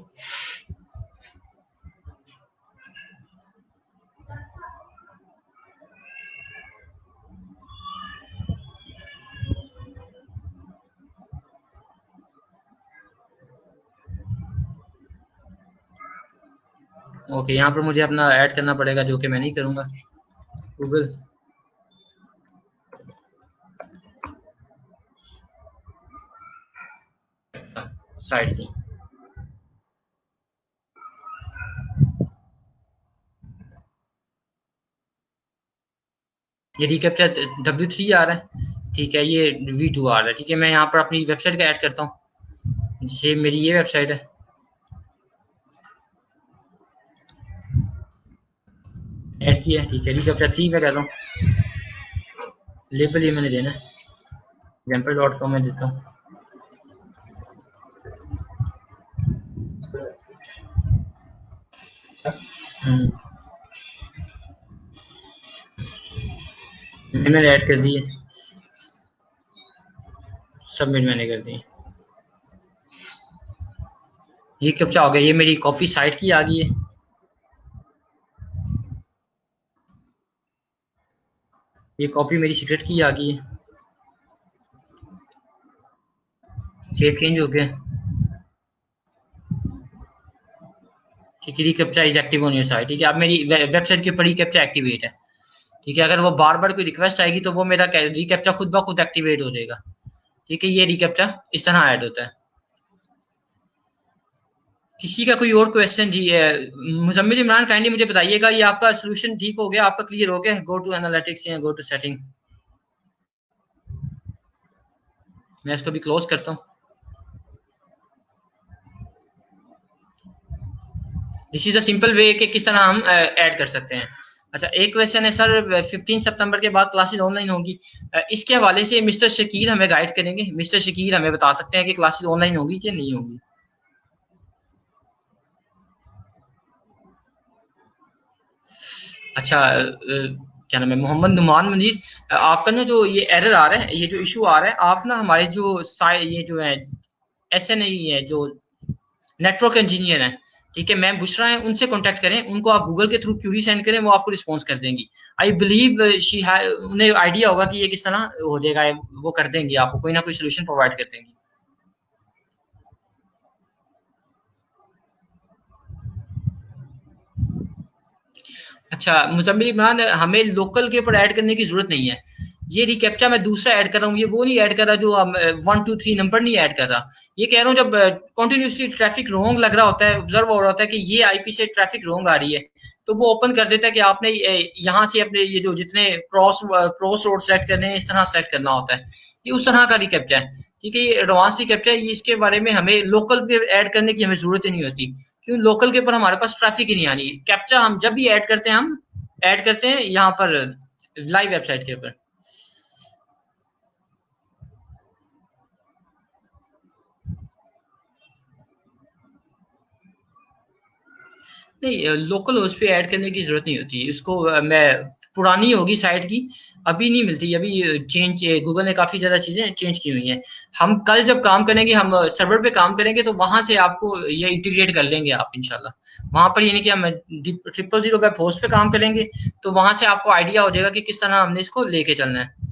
Okay, यहाँ पर मुझे अपना ऐड करना पड़ेगा, जो कि मैं नहीं करूँगा। गूगल साइट की, ये रिकैप्चा W3 आ रहा है। ठीक है, ये V2 आ रहा है। ठीक है, मैं यहाँ पर अपनी वेबसाइट का ऐड करता हूँ। ये मेरी ये वेबसाइट है, ऐड किया है। ठीक है, रिकैप्चा 3 मैं कहता हूँ, लेबल ये मैंने देना है, example.com में देता हूँ। मैंने ऐड कर दी है, सबमिट मैंने कर दी। ये कैप्चा हो गया, ये मेरी कॉपी साइट की आ गई है। ये कॉपी मेरी सीक्रेट की आ गई है। सेव चेंज हो गया। ठीक है, reCAPTCHA is active on your site. ठीक है, अब मेरी वेबसाइट के ऊपर रिकैप्चा एक्टिवेट है। ठीक है, अगर वो बार बार कोई रिक्वेस्ट आएगी तो वो मेरा रिकैप्चा खुद ब खुद एक्टिवेट हो जाएगा। ठीक है, ये रिकैप्चा इस तरह ऐड होता है। किसी का कोई और क्वेश्चन जी है? मुजम्मिल इमरान, काइंडली मुझे बताइएगा, ये आपका सोल्यूशन ठीक हो गया, आपका क्लियर हो गया? गो टू एनालिटिक्स या गो टू सेटिंग। मैं इसको भी क्लोज करता हूँ। This is a simple way कि किस तरह हम ऐड कर सकते हैं। अच्छा, एक क्वेश्चन है सर, 15 सितंबर के बाद क्लासेस ऑनलाइन होंगी, इसके हवाले से मिस्टर शकील हमें गाइड करेंगे। मिस्टर शकील हमें बता सकते हैं कि क्लासेस ऑनलाइन होगी कि नहीं होगी। अच्छा, क्या नाम है, मोहम्मद नुमान मुनीर, आपका ना जो ये एरर आ रहा है, ये जो इशू आ रहा है, आप ना हमारे जो ये जो है SNE है, जो नेटवर्क इंजीनियर है, ठीक है, मैम बुशरा है, उनसे कांटेक्ट करें। उनको आप गूगल के थ्रू क्यूरी सेंड करें, वो आपको रिस्पॉन्स कर देंगी। आई बिलीव उन्हें आइडिया होगा कि ये किस तरह हो जाएगा, वो कर देंगी, आपको कोई ना कोई सोल्यूशन प्रोवाइड कर देंगी। अच्छा, मुजम्मिल इमरान, हमें लोकल के ऊपर ऐड करने की जरूरत नहीं है। ये रिकैप्चा मैं दूसरा ऐड कर रहा हूँ, ये वो नहीं ऐड कर रहा जो हम 1 2 3 नंबर नहीं ऐड कर रहा। ये कह रहा हूँ, जब कंटिन्यूसली ट्रैफिक रोंग लग रहा होता है, ऑब्जर्व हो रहा होता है कि ये आईपी से ट्रैफिक रोंग आ रही है, तो वो ओपन कर देता है कि आपने यहाँ से अपने ये जो जितने क्रॉस रोड सेलेक्ट करने हैं, इस तरह सेलेक्ट करना होता है। ये उस तरह का रिकैप्चा है। ठीक है, ये एडवांस रिकैप्चा है, ये इसके बारे में हमें लोकल पे ऐड करने की हमें जरूरत ही नहीं होती, क्यों? लोकल के ऊपर हमारे पास ट्रैफिक ही नहीं आनी। कैप्चा हम जब भी ऐड करते हैं, हम ऐड करते हैं यहाँ पर लाइव वेबसाइट के ऊपर। नहीं, लोकल होस्ट पे ऐड करने की ज़रूरत नहीं होती। इसको मैं पुरानी होगी साइट की, अभी नहीं मिलती। अभी चेंज गूगल ने काफ़ी ज़्यादा चीज़ें चेंज की हुई हैं। हम कल जब काम करेंगे, हम सर्वर पे काम करेंगे, तो वहाँ से आपको ये इंटीग्रेट कर लेंगे आप इंशाल्लाह। वहाँ पर ये नहीं कि हम 000 वेब होस्ट पे काम करेंगे, तो वहाँ से आपको आइडिया हो जाएगा कि किस तरह हमने इसको लेके चलना है।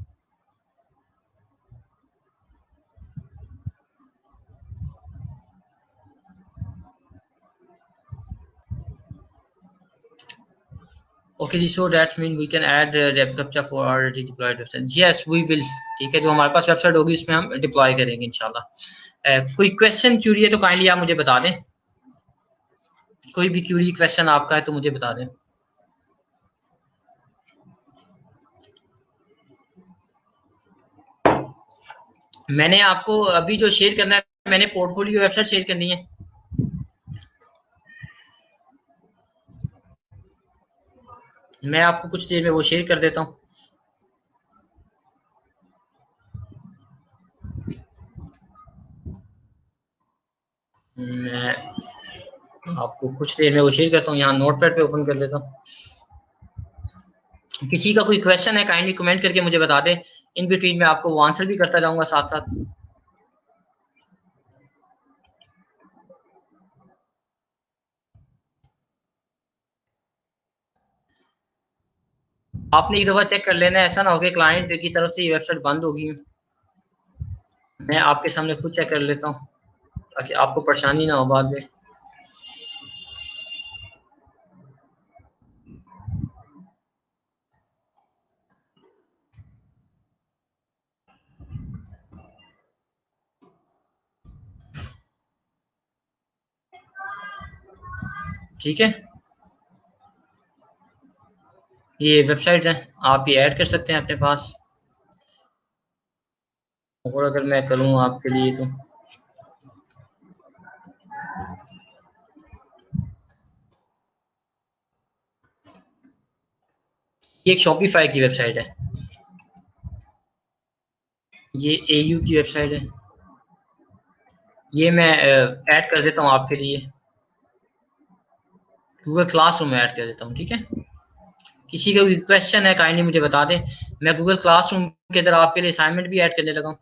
ओके जी, so that mean we can add reCAPTCHA for already deployed website. Yes we will. ठीक है, जो हमारे पास वेबसाइट होगी उसमें हम डिप्लॉय करेंगे इंशाल्लाह। कोई क्वेश्चन क्यूरी है तो काइंडली आप मुझे बता दें। कोई भी क्यूरी क्वेश्चन आपका है तो मुझे बता दें। मैंने आपको अभी जो शेयर करना है, मैंने पोर्टफोलियो वेबसाइट शेयर करनी है। मैं आपको कुछ देर में वो शेयर कर देता हूँ। मैं आपको कुछ देर में वो शेयर करता हूँ। यहाँ नोटपैड पे ओपन कर लेता हूँ। किसी का कोई क्वेश्चन है काइंडली कमेंट करके मुझे बता दें। इन बिटवीन में आपको वो आंसर भी करता जाऊंगा साथ साथ। आपने एक दफा चेक कर लेना है, ऐसा ना हो कि क्लाइंट की तरफ से ये वेबसाइट बंद होगी। मैं आपके सामने खुद चेक कर लेता हूँ ताकि आपको परेशानी ना हो बाद में। ठीक है, ये वेबसाइट्स हैं, आप ये ऐड कर सकते हैं अपने पास। और अगर मैं करूँ आपके लिए तो ये एक शॉपिफाई की वेबसाइट है। ये एयू की वेबसाइट है। ये मैं ऐड कर देता हूँ आपके लिए। गूगल क्लासरूम में ऐड कर देता हूँ। ठीक है, किसी का कोई क्वेश्चन है काइंडली मुझे बता दें। मैं गूगल क्लासरूम के अंदर आपके लिए असाइनमेंट भी ऐड करने लगा हूँ।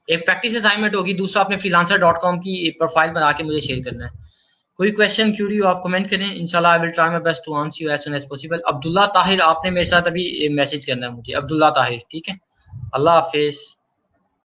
एक प्रैक्टिस असाइनमेंट होगी, दूसरा अपने freelancer.com की प्रोफाइल बना के मुझे शेयर करना है। कोई क्वेश्चन क्यूरी हो आप कमेंट करें, इंशाल्लाह I will try my best to answer you as soon as possible. Abdullah Tahir, आपने मेरे साथ अभी मैसेज करना है मुझे, अब्दुल्ला ताहिर। ठीक है, अल्लाह हाफिज।